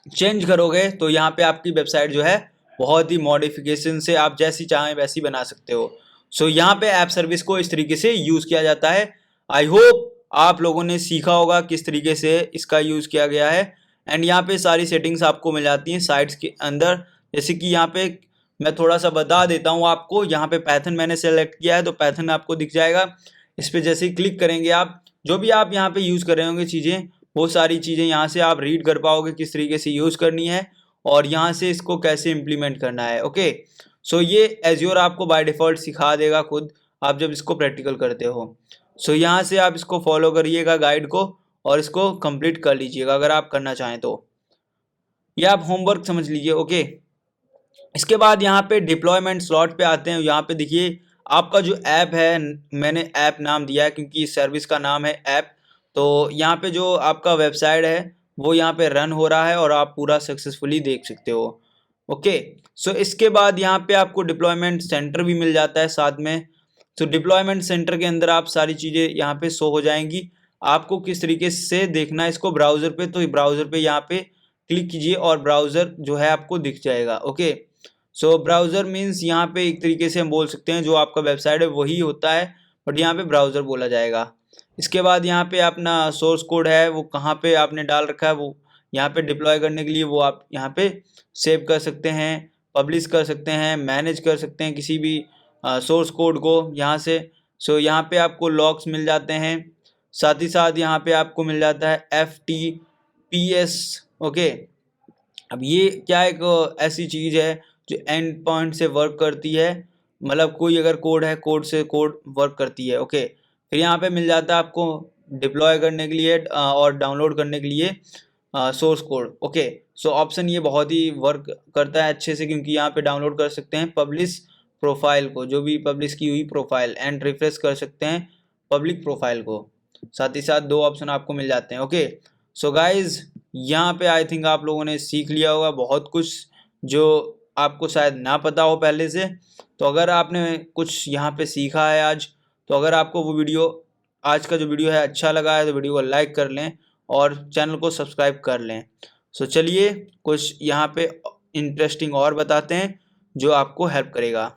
चेंज करोगे तो यहाँ पे आपकी वेबसाइट जो है बहुत ही मॉडिफिकेशन से आप जैसी चाहें वैसी बना सकते हो। सो यहाँ पे ऐप सर्विस को इस तरीके से यूज किया जाता है। आई होप आप लोगों ने सीखा होगा किस तरीके से इसका यूज किया गया है। एंड यहाँ पे सारी सेटिंग्स आपको मिल जाती हैं साइट्स के अंदर, जैसे कि यहाँ पे मैं थोड़ा सा बता देता हूँ आपको। यहाँ पे पैथन मैंने सेलेक्ट किया है तो पैथन आपको दिख जाएगा। इस पर जैसे ही क्लिक करेंगे आप जो भी आप यहाँ पे यूज कर रहे होंगे चीज़ें, वो सारी चीज़ें यहाँ से आप रीड कर पाओगे किस तरीके से यूज़ करनी है और यहाँ से इसको कैसे इम्प्लीमेंट करना है। ओके, सो ये एज्योर आपको बाय डिफ़ॉल्ट सिखा देगा खुद, आप जब इसको प्रैक्टिकल करते हो। सो यहाँ से आप इसको फॉलो करिएगा गाइड को और इसको कंप्लीट कर लीजिएगा अगर आप करना चाहें तो। ये आप होमवर्क समझ लीजिए। ओके, इसके बाद यहाँ पे डिप्लॉयमेंट स्लॉट पे आते हैं। यहाँ पे देखिए आपका जो ऐप है, मैंने ऐप नाम दिया है क्योंकि इस सर्विस का नाम है ऐप। तो यहाँ पे जो आपका वेबसाइट है वो यहाँ पे रन हो रहा है और आप पूरा सक्सेसफुली देख सकते हो। ओके, सो इसके बाद यहाँ पे आपको डिप्लॉयमेंट सेंटर भी मिल जाता है साथ में। तो डिप्लॉयमेंट सेंटर के अंदर आप सारी चीज़ें यहाँ पे शो हो जाएंगी। आपको किस तरीके से देखना है इसको ब्राउज़र पे, तो ब्राउज़र पे यहाँ पे क्लिक कीजिए और ब्राउज़र जो है आपको दिख जाएगा। ओके, सो ब्राउज़र मीन्स यहाँ पे एक तरीके से हम बोल सकते हैं जो आपका वेबसाइट है वही होता है, बट यहाँ पे ब्राउज़र बोला जाएगा। इसके बाद यहाँ पे अपना सोर्स कोड है वो कहाँ पे आपने डाल रखा है, वो यहाँ पे डिप्लॉय करने के लिए वो आप यहाँ पे सेव कर सकते हैं, पब्लिश कर सकते हैं, मैनेज कर सकते हैं किसी भी सोर्स कोड को यहाँ से। सो यहाँ पे आपको लॉग्स मिल जाते हैं, साथ ही साथ यहाँ पे आपको मिल जाता है FTPS। ओके, अब ये क्या एक ऐसी चीज़ है जो एंड पॉइंट से वर्क करती है, मतलब कोई अगर कोड है कोड से कोड वर्क करती है। ओके, फिर यहाँ पे मिल जाता है आपको डिप्लॉय करने के लिए और डाउनलोड करने के लिए source code. Okay, so option ये बहुत ही वर्क करता है अच्छे से क्योंकि यहाँ पे डाउनलोड कर सकते हैं पब्लिश प्रोफाइल को, जो भी पब्लिश की हुई प्रोफाइल, एंड रिफ्रेश कर सकते हैं पब्लिक प्रोफाइल को। साथ ही साथ दो ऑप्शन आपको मिल जाते हैं। ओके, सो गाइज यहाँ पे आई थिंक आप लोगों ने सीख लिया होगा बहुत कुछ जो आपको शायद ना पता हो पहले से। तो अगर आपने कुछ यहाँ पे सीखा है आज, तो अगर आपको वो वीडियो, आज का जो वीडियो है अच्छा लगा है तो वीडियो को लाइक कर लें और चैनल को सब्सक्राइब कर लें। सो चलिए कुछ यहाँ पे इंटरेस्टिंग और बताते हैं जो आपको हेल्प करेगा।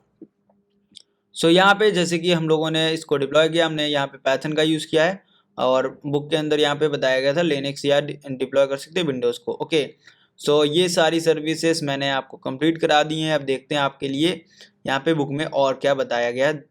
सो यहाँ पे जैसे कि हम लोगों ने इसको डिप्लॉय किया, हमने यहाँ पे पैथन का यूज़ किया है और बुक के अंदर यहाँ पे बताया गया था लिनक्स या डिप्लॉय कर सकते हैं विंडोज़ को। ओके, सो ये सारी सर्विसेज मैंने आपको कंप्लीट करा दी हैं। अब देखते हैं आपके लिए यहाँ पे बुक में और क्या बताया गया है।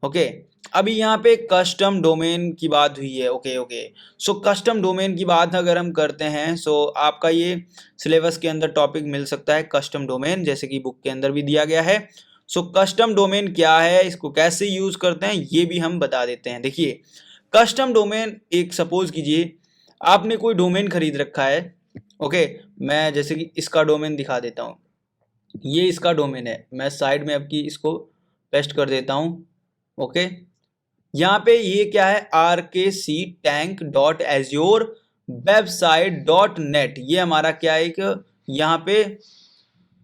ओके, अभी यहाँ पे कस्टम डोमेन की बात हुई है। ओके, सो कस्टम डोमेन की बात अगर हम करते हैं, सो आपका ये सिलेबस के अंदर टॉपिक मिल सकता है कस्टम डोमेन, जैसे कि बुक के अंदर भी दिया गया है। सो कस्टम डोमेन क्या है, इसको कैसे यूज़ करते हैं, ये भी हम बता देते हैं। देखिए कस्टम डोमेन, एक सपोज कीजिए आपने कोई डोमेन खरीद रखा है। ओके, मैं जैसे कि इसका डोमेन दिखा देता हूँ, ये इसका डोमेन है, मैं साइड में आपकी इसको पेस्ट कर देता हूँ। ओके, यहाँ पे ये क्या है, rkctank.azure-website.net, ये हमारा क्या है, एक यहाँ पे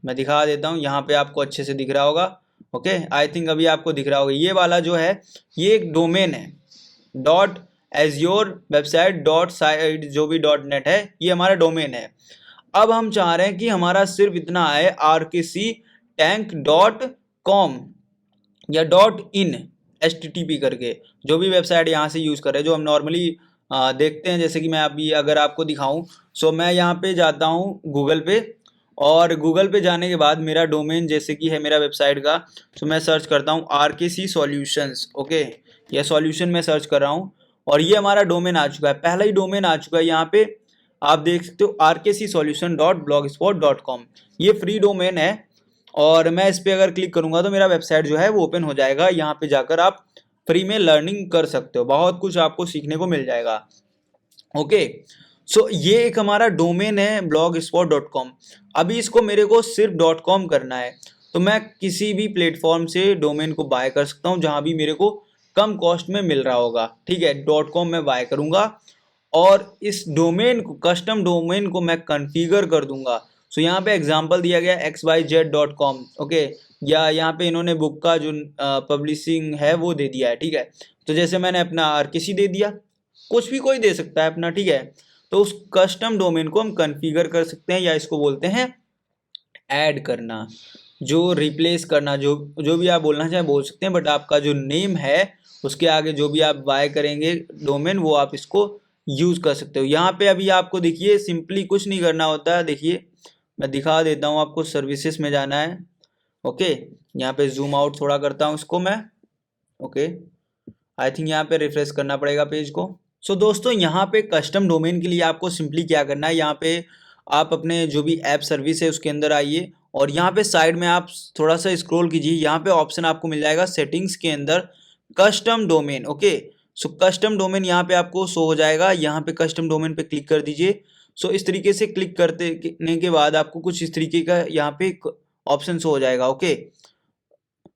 मैं दिखा देता हूँ, यहाँ पे आपको अच्छे से दिख रहा होगा। ओके, आई थिंक अभी आपको दिख रहा होगा, ये वाला जो है ये एक डोमेन है, .azure-website.site जो भी .net है, ये हमारा डोमेन है। अब हम चाह रहे हैं कि हमारा सिर्फ इतना है rkctank.com या .in HTTP करके, जो भी वेबसाइट यहाँ से यूज़ कर रहे हैं, जो हम नॉर्मली देखते हैं। जैसे कि मैं अभी अगर आपको दिखाऊं, सो मैं यहाँ पे जाता हूँ गूगल पे, और गूगल पे जाने के बाद मेरा डोमेन जैसे कि है मेरा वेबसाइट का, तो मैं सर्च करता हूँ RKC सॉल्यूशंस। ओके, यह सॉल्यूशन मैं सर्च कर रहा हूँ और ये हमारा डोमेन आ चुका है, पहला ही डोमेन आ चुका है। यहाँ पे आप देख सकते हो rksolution.blogspot.com, ये फ्री डोमेन है और मैं इस पे अगर क्लिक करूंगा तो मेरा वेबसाइट जो है वो ओपन हो जाएगा। यहाँ पे जाकर आप फ्री में लर्निंग कर सकते हो, बहुत कुछ आपको सीखने को मिल जाएगा। ओके, सो ये एक हमारा डोमेन है blogspot.com। अभी इसको मेरे को सिर्फ .com करना है, तो मैं किसी भी प्लेटफॉर्म से डोमेन को बाय कर सकता हूँ जहां भी मेरे को कम कॉस्ट में मिल रहा होगा। ठीक है, .com में बाय करूंगा और इस डोमेन को, कस्टम डोमेन को मैं कॉन्फ़िगर कर दूंगा। सो यहाँ पे एग्जांपल दिया गया xyz.com। ओके, या यहाँ पे इन्होंने बुक का जो पब्लिशिंग है वो दे दिया है। ठीक है, तो जैसे मैंने अपना आरकेसी दे दिया, कुछ भी कोई दे सकता है अपना। ठीक है, तो उस कस्टम डोमेन को हम कॉन्फ़िगर कर सकते हैं, या इसको बोलते हैं ऐड करना, जो रिप्लेस करना, जो जो भी आप बोलना चाहें बोल सकते हैं, बट आपका जो नेम है उसके आगे जो भी आप बाय करेंगे डोमेन, वो आप इसको यूज़ कर सकते हो। यहाँ पे अभी आपको देखिए सिंपली कुछ नहीं करना होता है। देखिए मैं दिखा देता हूँ आपको, सर्विसेज में जाना है। ओके, यहाँ पे जूम आउट थोड़ा करता हूँ इसको मैं। ओके, आई थिंक यहाँ पे रिफ्रेश करना पड़ेगा पेज को। सो दोस्तों, यहाँ पे कस्टम डोमेन के लिए आपको सिंपली क्या करना है, यहाँ पे आप अपने जो भी ऐप सर्विस है उसके अंदर आइए और यहाँ पे साइड में आप थोड़ा सा स्क्रॉल कीजिए। यहाँ पे ऑप्शन आपको मिल जाएगा सेटिंग्स के अंदर कस्टम डोमेन। ओके, सो कस्टम डोमेन यहाँ पे आपको शो हो जाएगा, यहाँ पे कस्टम डोमेन पे क्लिक कर दीजिए। सो इस तरीके से क्लिक करने के बाद आपको कुछ इस तरीके का यहाँ पे ऑप्शन शो हो जाएगा। ओके,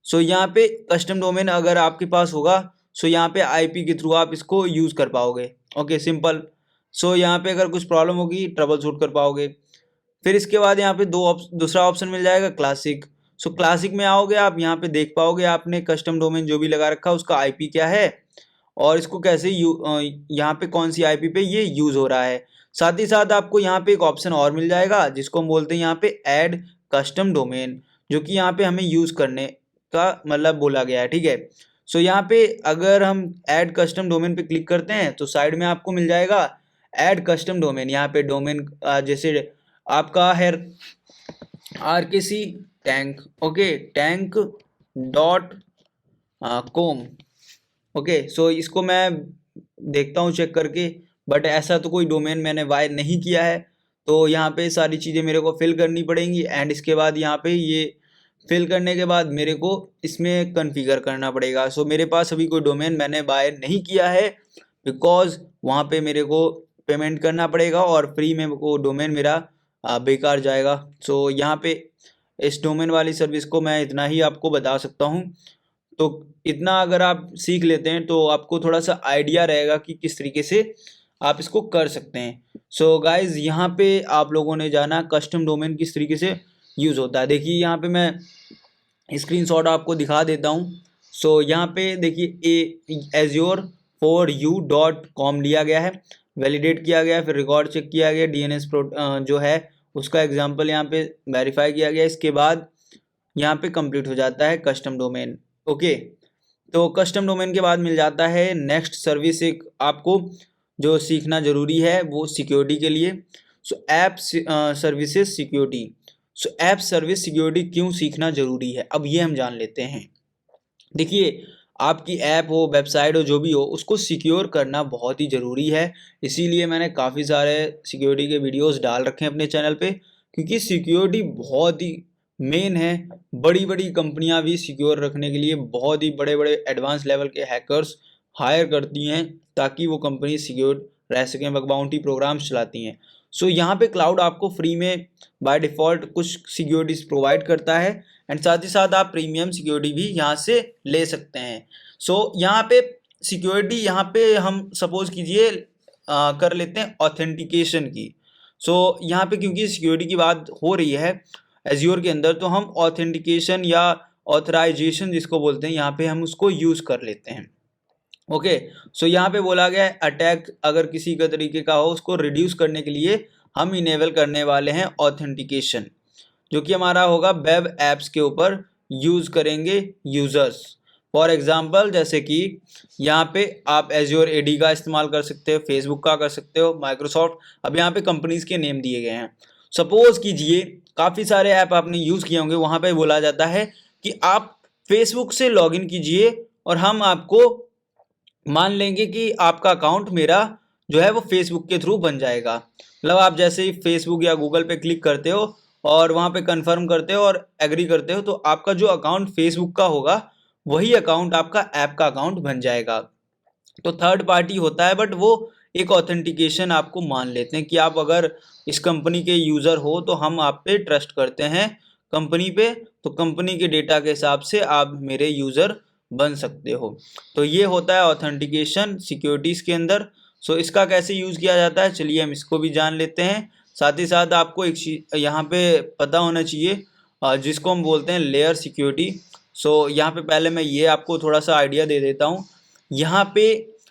सो यहाँ पे कस्टम डोमेन अगर आपके पास होगा, सो यहाँ पे आईपी के थ्रू आप इसको यूज़ कर पाओगे। Okay, simple. सो यहाँ पे अगर कुछ प्रॉब्लम होगी ट्रबल शूट कर पाओगे। फिर इसके बाद यहाँ पे दूसरा ऑप्शन मिल जाएगा क्लासिक। सो क्लासिक में आओगे आप, यहाँ पे देख पाओगे आपने कस्टम डोमेन जो भी लगा रखा है उसका आईपी क्या है और इसको कैसे यहाँ पे कौन सी आईपी पे ये यूज़ हो रहा है। साथ ही साथ आपको यहाँ पे एक ऑप्शन और मिल जाएगा जिसको हम बोलते हैं यहाँ पे ऐड कस्टम डोमेन, जो कि यहाँ पे हमें यूज़ करने का मतलब बोला गया है। ठीक है, सो यहाँ पे अगर हम ऐड कस्टम डोमेन पे क्लिक करते हैं तो साइड में आपको मिल जाएगा ऐड कस्टम डोमेन। यहाँ पे डोमेन जैसे आपका है RKC tank. Okay, tank dot com. Okay, so इसको मैं देखता हूँ चेक करके, बट ऐसा तो कोई डोमेन मैंने बाय नहीं किया है, तो यहाँ पे सारी चीज़ें मेरे को फिल करनी पड़ेंगी एंड इसके बाद यहाँ पे ये फिल करने के बाद मेरे को इसमें कॉन्फ़िगर करना पड़ेगा। सो मेरे पास अभी कोई डोमेन मैंने बाय नहीं किया है, बिकॉज वहाँ पे मेरे को पेमेंट करना पड़ेगा और फ्री में वो डोमेन मेरा बेकार जाएगा। सो यहाँ पे इस डोमेन वाली सर्विस को मैं इतना ही आपको बता सकता हूँ। तो इतना अगर आप सीख लेते हैं तो आपको थोड़ा सा आइडिया रहेगा कि किस तरीके से आप इसको कर सकते हैं। सो गाइज, यहाँ पे आप लोगों ने जाना कस्टम डोमेन किस तरीके से यूज़ होता है। देखिए यहाँ पे मैं स्क्रीनशॉट आपको दिखा देता हूँ। सो यहाँ पे देखिए azure4u.com लिया गया है, वैलिडेट किया गया है, फिर रिकॉर्ड चेक किया गया, डीएनएस जो है उसका एग्जांपल यहाँ पे वेरीफाई किया गया। इसके बाद यहाँ पे कंप्लीट हो जाता है कस्टम डोमेन। ओके, तो कस्टम डोमेन के बाद मिल जाता है नेक्स्ट सर्विस, एक आपको जो सीखना ज़रूरी है वो सिक्योरिटी के लिए। सो ऐप सर्विसेज सिक्योरिटी। सो ऐप सर्विस सिक्योरिटी क्यों सीखना ज़रूरी है, अब ये हम जान लेते हैं। देखिए, आपकी ऐप हो, वेबसाइट हो, जो भी हो, उसको सिक्योर करना बहुत ही ज़रूरी है। इसीलिए मैंने काफ़ी सारे सिक्योरिटी के वीडियोस डाल रखे हैं अपने चैनल पे, क्योंकि सिक्योरिटी बहुत ही मेन है। बड़ी बड़ी कंपनियां भी सिक्योर रखने के लिए बहुत ही बड़े बड़े एडवांस लेवल के हैकर्स हायर करती हैं ताकि वो कंपनी सिक्योर रह सकें, बग बाउंटी प्रोग्राम्स चलाती हैं। सो यहाँ पे क्लाउड आपको फ्री में बाय डिफ़ॉल्ट कुछ सिक्योरिटीज प्रोवाइड करता है एंड साथ ही साथ आप प्रीमियम सिक्योरिटी भी यहाँ से ले सकते हैं। सो यहाँ पे सिक्योरिटी, यहाँ पे हम सपोज कीजिए कर लेते हैं ऑथेंटिकेशन की। सो यहाँ पे क्योंकि सिक्योरिटी की बात हो रही है एज्योर के अंदर, तो हम ऑथेंटिकेशन या ऑथराइजेशन जिसको बोलते हैं यहाँ पे हम उसको यूज़ कर लेते हैं। ओके, सो यहाँ पे बोला गया है अटैक अगर किसी का तरीके का हो उसको रिड्यूस करने के लिए हम इनेबल करने वाले हैं ऑथेंटिकेशन, जो कि हमारा होगा वेब एप्स के ऊपर यूज़ करेंगे यूज़र्स। फॉर एग्जांपल जैसे कि यहाँ पे आप एज्योर एडी का इस्तेमाल कर सकते हो, फेसबुक का कर सकते हो, माइक्रोसॉफ्ट। अब यहाँ पे कंपनीज के नेम दिए गए हैं। सपोज कीजिए काफ़ी सारे ऐप आपने यूज़ किए होंगे, वहाँ पे बोला जाता है कि आप फेसबुक से लॉगिन कीजिए और हम आपको मान लेंगे कि आपका अकाउंट मेरा जो है वो फेसबुक के थ्रू बन जाएगा। मतलब आप जैसे ही फेसबुक या गूगल पे क्लिक करते हो और वहाँ पे कंफर्म करते हो और एग्री करते हो, तो आपका जो अकाउंट फेसबुक का होगा वही अकाउंट आपका ऐप का अकाउंट बन जाएगा। तो थर्ड पार्टी होता है, बट वो एक ऑथेंटिकेशन आपको मान लेते हैं कि आप अगर इस कंपनी के यूज़र हो तो हम आप पे ट्रस्ट करते हैं कंपनी पे, तो कंपनी के डेटा के हिसाब से आप मेरे यूज़र बन सकते हो। तो ये होता है ऑथेंटिकेशन सिक्योरिटीज़ के अंदर। सो इसका कैसे यूज़ किया जाता है, चलिए हम इसको भी जान लेते हैं। साथ ही साथ आपको एक चीज यहाँ पे पता होना चाहिए, जिसको हम बोलते हैं लेयर सिक्योरिटी। सो यहाँ पे पहले मैं ये आपको थोड़ा सा आइडिया दे देता हूँ। यहाँ पे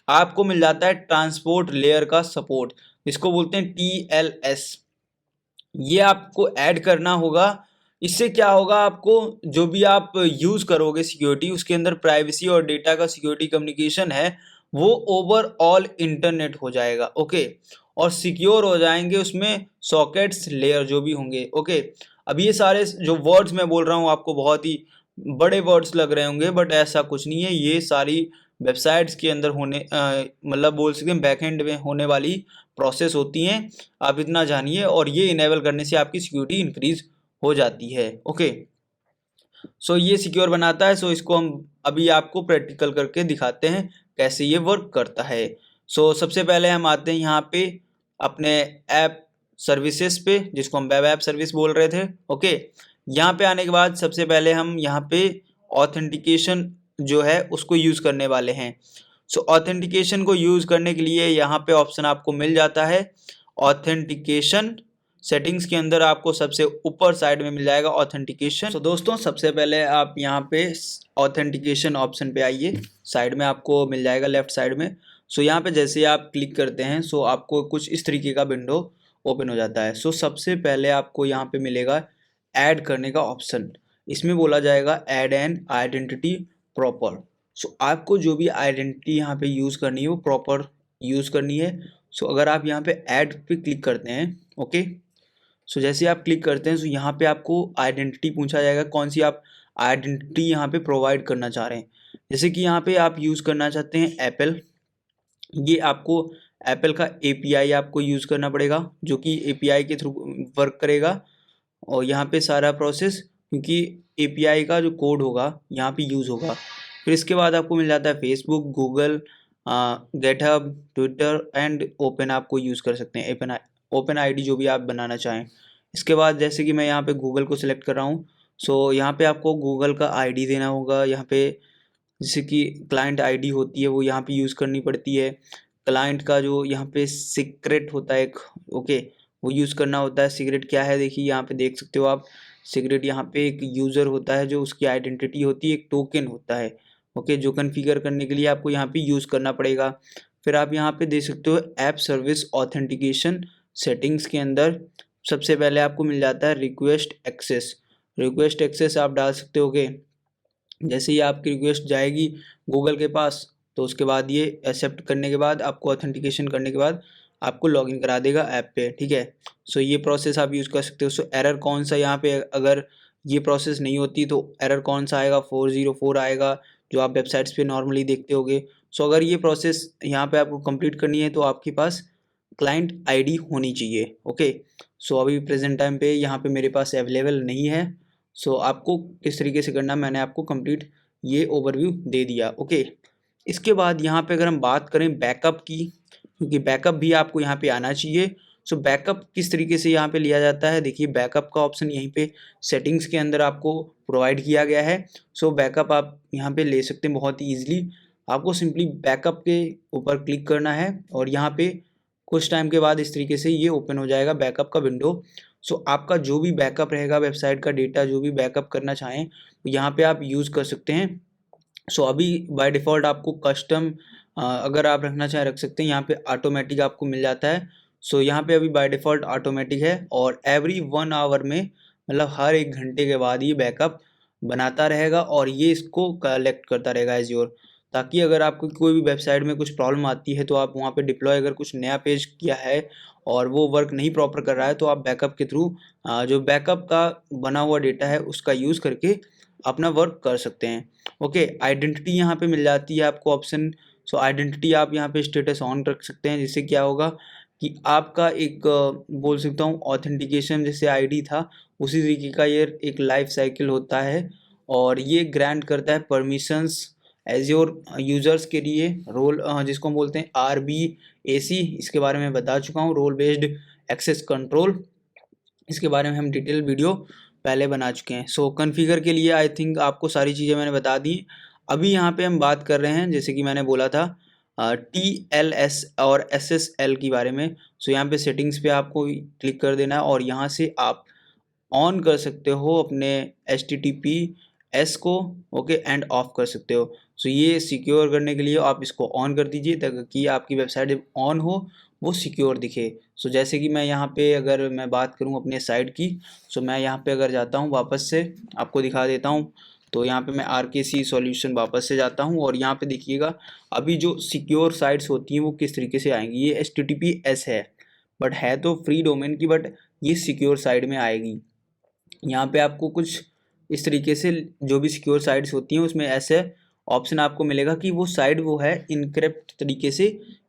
आपको मिल जाता है ट्रांसपोर्ट लेयर का सपोर्ट, इसको बोलते हैं TLS। ये आपको ऐड करना होगा। इससे क्या होगा, आपको जो भी आप यूज़ करोगे सिक्योरिटी, उसके अंदर प्राइवेसी और डेटा का सिक्योरिटी कम्युनिकेशन है वो ओवरऑल इंटरनेट हो जाएगा। ओके, और सिक्योर हो जाएंगे उसमें सॉकेट्स लेयर जो भी होंगे। ओके, अब ये सारे जो वर्ड्स मैं बोल रहा हूँ आपको बहुत ही बड़े वर्ड्स लग रहे होंगे, बट ऐसा कुछ नहीं है। ये सारी वेबसाइट्स के अंदर होने मतलब बोल सकते हैं बैकएंड में होने वाली प्रोसेस होती हैं। आप इतना जानिए, और ये इनेबल करने से आपकी सिक्योरिटी इंक्रीज हो जाती है। ओके, सो ये सिक्योर बनाता है। सो इसको हम अभी आपको प्रैक्टिकल करके दिखाते हैं कैसे ये वर्क करता है। सो सबसे पहले हम आते हैं यहाँ पे अपने ऐप सर्विसेज पे, जिसको हम वेब ऐप सर्विस बोल रहे थे। ओके, यहाँ पे आने के बाद सबसे पहले हम यहाँ पे ऑथेंटिकेशन जो है उसको यूज़ करने वाले हैं। सो ऑथेंटिकेशन को यूज़ करने के लिए यहाँ पे ऑप्शन आपको मिल जाता है ऑथेंटिकेशन। सेटिंग्स के अंदर आपको सबसे ऊपर साइड में मिल जाएगा ऑथेंटिकेशन। तो दोस्तों सबसे पहले आप यहाँ पे ऑथेंटिकेशन ऑप्शन पे आइए, साइड में आपको मिल जाएगा लेफ्ट साइड में। सो यहाँ पे जैसे आप क्लिक करते हैं सो आपको कुछ इस तरीके का विंडो ओपन हो जाता है। सो सबसे पहले आपको यहाँ पे मिलेगा ऐड करने का ऑप्शन। इसमें बोला जाएगा ऐड एन आइडेंटिटी प्रॉपर। सो आपको जो भी आइडेंटिटी यहाँ पे यूज़ करनी है वो प्रॉपर यूज़ करनी है। सो अगर आप यहाँ पे ऐड पे क्लिक करते हैं, ओके, सो जैसे आप क्लिक करते हैं सो यहाँ पे आपको आइडेंटिटी पूछा जाएगा, कौन सी आप आइडेंटिटी यहाँ पे प्रोवाइड करना चाह रहे हैं। जैसे कि यहाँ पे आप यूज़ करना चाहते हैं एप्पल, ये आपको एप्पल का API आपको यूज़ करना पड़ेगा, जो कि API के थ्रू वर्क करेगा। और यहाँ पे सारा प्रोसेस, क्योंकि API का जो कोड होगा यहाँ पे यूज़ होगा। फिर इसके बाद आपको मिल जाता है Facebook, Google, GitHub, Twitter and open आपको यूज़ कर सकते हैं, ओपन ID जो भी आप बनाना चाहें। इसके बाद जैसे कि मैं यहाँ पे गूगल को सिलेक्ट कर रहा हूँ, सो यहाँ पे आपको गूगल का ID देना होगा। यहाँ पे जैसे कि क्लाइंट ID होती है वो यहाँ पे यूज़ करनी पड़ती है। क्लाइंट का जो यहाँ पे सीक्रेट होता है एक, ओके, वो यूज़ करना होता है। सीक्रेट क्या है, देखिए यहाँ पे देख सकते हो आप। सीक्रेट यहाँ पे एक यूज़र होता है जो उसकी आइडेंटिटी होती है, एक टोकन होता है। ओके, जो कन्फिगर करने के लिए आपको यहाँ पे यूज़ करना पड़ेगा। फिर आप यहाँ पे देख सकते हो ऐप सर्विस ऑथेंटिकेशन सेटिंग्स के अंदर सबसे पहले आपको मिल जाता है रिक्वेस्ट एक्सेस। रिक्वेस्ट एक्सेस आप डाल सकते हो। जैसे ही आपकी रिक्वेस्ट जाएगी गूगल के पास, तो उसके बाद ये एक्सेप्ट करने के बाद आपको ऑथेंटिकेशन करने के बाद आपको लॉगिन करा देगा ऐप पे। ठीक है, सो ये प्रोसेस आप यूज़ कर सकते हो। सो एरर कौन सा यहाँ पे, अगर ये प्रोसेस नहीं होती तो एरर कौन सा आएगा, 404 आएगा, जो आप वेबसाइट्स पे नॉर्मली देखते होगे। सो अगर ये प्रोसेस यहाँ पे आपको कंप्लीट करनी है तो आपके पास क्लाइंट ID होनी चाहिए। ओके, सो अभी प्रेजेंट टाइम पे यहाँ पे मेरे पास अवेलेबल नहीं है। सो आपको किस तरीके से करना मैंने आपको कंप्लीट ये ओवरव्यू दे दिया। ओके, इसके बाद यहाँ पे अगर हम बात करें बैकअप की, क्योंकि बैकअप भी आपको यहाँ पे आना चाहिए। सो बैकअप किस तरीके से यहाँ पे लिया जाता है, देखिए बैकअप का ऑप्शन यहीं पे सेटिंग्स के अंदर आपको प्रोवाइड किया गया है। सो बैकअप आप यहाँ पे ले सकते हैं बहुत ही ईजिली। आपको सिंपली बैकअप के ऊपर क्लिक करना है और यहाँ पे कुछ टाइम के बाद इस तरीके से ये ओपन हो जाएगा बैकअप का विंडो। सो आपका जो भी बैकअप रहेगा, वेबसाइट का डेटा जो भी बैकअप करना चाहें तो यहाँ पे आप यूज़ कर सकते हैं। सो अभी बाय डिफ़ॉल्ट आपको कस्टम अगर आप रखना चाहें रख सकते हैं। यहाँ पे ऑटोमेटिक आपको मिल जाता है। सो यहाँ पे अभी बाय डिफ़ॉल्ट ऑटोमेटिक है, और एवरी 1 आवर में, मतलब हर 1 घंटे के बाद ये बैकअप बनाता रहेगा और ये इसको कलेक्ट करता रहेगा एज़्योर, ताकि अगर आपको कोई भी वेबसाइट में कुछ प्रॉब्लम आती है तो आप वहाँ पे डिप्लॉय अगर कुछ नया पेज किया है और वो वर्क नहीं प्रॉपर कर रहा है तो आप बैकअप के थ्रू जो बैकअप का बना हुआ डेटा है उसका यूज़ करके अपना वर्क कर सकते हैं। ओके, आइडेंटिटी यहाँ पे मिल जाती है आपको ऑप्शन। सो आइडेंटिटी आप यहाँ पे स्टेटस ऑन रख सकते हैं, जिससे क्या होगा कि आपका एक बोल सकता हूँ ऑथेंटिकेशन जैसे आईडी था उसी तरीके का ये एक लाइफ साइकिल होता है, और ये ग्रांट करता है परमिशंस एज्योर यूजर्स के लिए। रोल जिसको हम बोलते हैं RBAC, इसके बारे में बता चुका हूँ, रोल बेस्ड एक्सेस कंट्रोल, इसके बारे में हम डिटेल वीडियो पहले बना चुके हैं। सो कॉन्फ़िगर के लिए आई थिंक आपको सारी चीज़ें मैंने बता दी। अभी यहाँ पे हम बात कर रहे हैं जैसे कि मैंने बोला था TLS और SSL के बारे में। सो यहाँ पे सेटिंग्स पे आपको क्लिक कर देना है और यहाँ से आप ऑन कर सकते हो अपने HTTPS को, ओके, एंड ऑफ कर सकते हो। सो ये सिक्योर करने के लिए आप इसको ऑन कर दीजिए ताकि आपकी वेबसाइट जब ऑन हो वो सिक्योर दिखे। सो जैसे कि मैं यहाँ पे अगर मैं बात करूँ अपने साइट की, सो मैं यहाँ पे अगर जाता हूँ वापस से आपको दिखा देता हूँ, तो यहाँ पे मैं RKC सॉल्यूशन वापस से जाता हूँ और यहाँ पे देखिएगा अभी जो सिक्योर साइट्स होती हैं वो किस तरीके से आएंगी। ये HTTPS है बट है तो फ्री डोमेन की, बट ये सिक्योर साइट में आएगी। यहाँ पे आपको कुछ इस तरीके से जो भी सिक्योर साइट्स होती हैं उसमें ऐसे ऑप्शन आपको मिलेगा कि वो साइट वो है इनक्रिप्ट तरीके से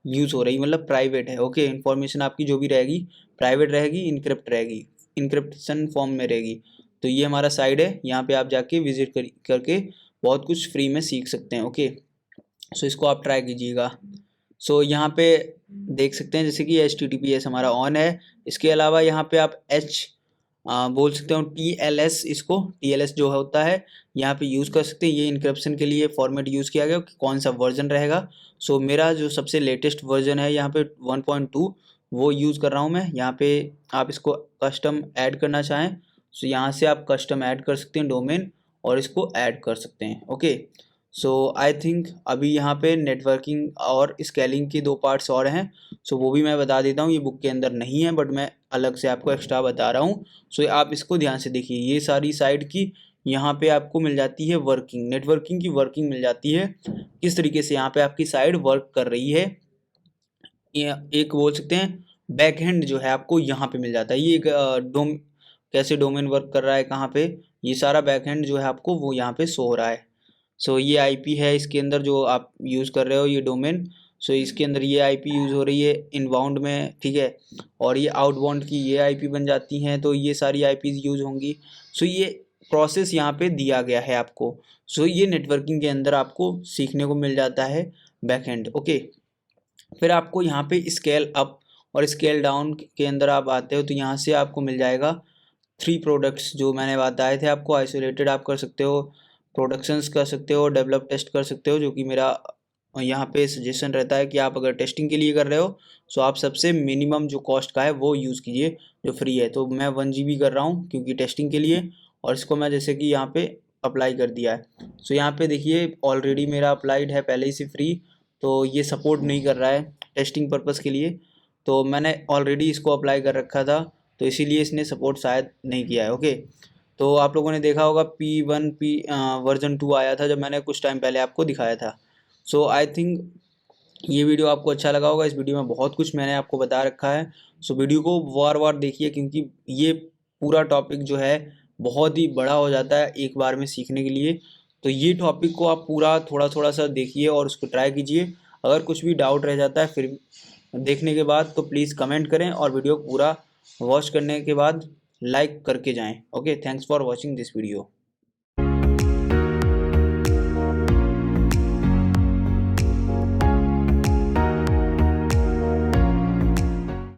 यूज़ हो रही, मतलब प्राइवेट है, ओके। इन्फॉर्मेशन आपकी जो भी रहेगी प्राइवेट रहेगी, इनक्रिप्ट रहेगी, इनक्रिप्शन फॉर्म में रहेगी। तो ये हमारा साइट है, यहाँ पे आप जाके विजिट करके बहुत कुछ फ्री में सीख सकते हैं, ओके। सो इसको आप ट्राई कीजिएगा। सो यहाँ पे देख सकते हैं जैसे कि HTTPS हमारा ऑन है। इसके अलावा यहाँ पे आप बोल सकते हो TLS, इसको TLS जो होता है यहाँ पे यूज़ कर सकते हैं। ये इनक्रिप्शन के लिए फॉर्मेट यूज़ किया गया कि कौन सा वर्जन रहेगा। सो मेरा जो सबसे लेटेस्ट वर्जन है यहाँ पे 1.2 वो यूज़ कर रहा हूँ मैं। यहाँ पे आप इसको कस्टम ऐड करना चाहें सो यहाँ से आप कस्टम ऐड कर सकते हैं डोमेन और इसको ऐड कर सकते हैं, ओके। सो आई थिंक अभी यहाँ पे नेटवर्किंग और स्केलिंग के 2 पार्ट्स और हैं, सो वो भी मैं बता देता हूँ। ये बुक के अंदर नहीं है बट मैं अलग से आपको एक्स्ट्रा बता रहा हूँ। सो आप इसको ध्यान से देखिए, ये सारी साइट की यहाँ पे आपको मिल जाती है वर्किंग, नेटवर्किंग की वर्किंग मिल जाती है किस तरीके से यहाँ पे आपकी साइट वर्क कर रही है। ये एक बोल सकते हैं बैक हैंड जो है आपको यहाँ पे मिल जाता है। ये एक कैसे डोमेन वर्क कर रहा है, कहाँ पे, ये सारा बैक हैंड जो है आपको वो यहाँ पे शो हो रहा है। सो ये IP है इसके अंदर जो आप यूज़ कर रहे हो ये डोमेन। सो इसके अंदर ये IP यूज़ हो रही है इनबाउंड में, ठीक है, और ये आउटबाउंड की ये IP बन जाती हैं, तो ये सारी IPs यूज़ होंगी। सो ये प्रोसेस यहाँ पे दिया गया है आपको। सो ये नेटवर्किंग के अंदर आपको सीखने को मिल जाता है बैकएंड, ओके। फिर आपको यहाँ पे स्केल अप और स्केल डाउन के अंदर आप आते हो तो यहाँ से आपको मिल जाएगा 3 प्रोडक्ट्स जो मैंने बताए थे आपको। आइसोलेटेड आप कर सकते हो, प्रोडक्शंस कर सकते हो, डेवलप टेस्ट कर सकते हो, जो कि मेरा यहाँ पे सजेशन रहता है कि आप अगर टेस्टिंग के लिए कर रहे हो सो आप सबसे मिनिमम जो कॉस्ट का है वो यूज़ कीजिए जो फ्री है। तो मैं 1 GB कर रहा हूँ क्योंकि टेस्टिंग के लिए, और इसको मैं जैसे कि यहाँ पे अप्लाई कर दिया है। सो यहाँ पे देखिए ऑलरेडी मेरा अप्लाइड है पहले ही से फ्री, तो ये सपोर्ट नहीं कर रहा है टेस्टिंग पर्पज़ के लिए, तो मैंने ऑलरेडी इसको अप्लाई कर रखा था तो इसीलिए इसने सपोर्ट शायद नहीं किया है, ओके। तो आप लोगों ने देखा होगा P1 वर्जन 2 आया था जब मैंने कुछ टाइम पहले आपको दिखाया था। सो आई थिंक ये वीडियो आपको अच्छा लगा होगा। इस वीडियो में बहुत कुछ मैंने आपको बता रखा है। सो वीडियो को बार बार देखिए क्योंकि ये पूरा टॉपिक जो है बहुत ही बड़ा हो जाता है एक बार में सीखने के लिए। तो ये टॉपिक को आप पूरा थोड़ा थोड़ा सा देखिए और उसको ट्राई कीजिए। अगर कुछ भी डाउट रह जाता है फिर देखने के बाद तो प्लीज़ कमेंट करें और वीडियो पूरा वॉच करने के बाद लाइक करके जाएं। Okay, thanks for watching this video.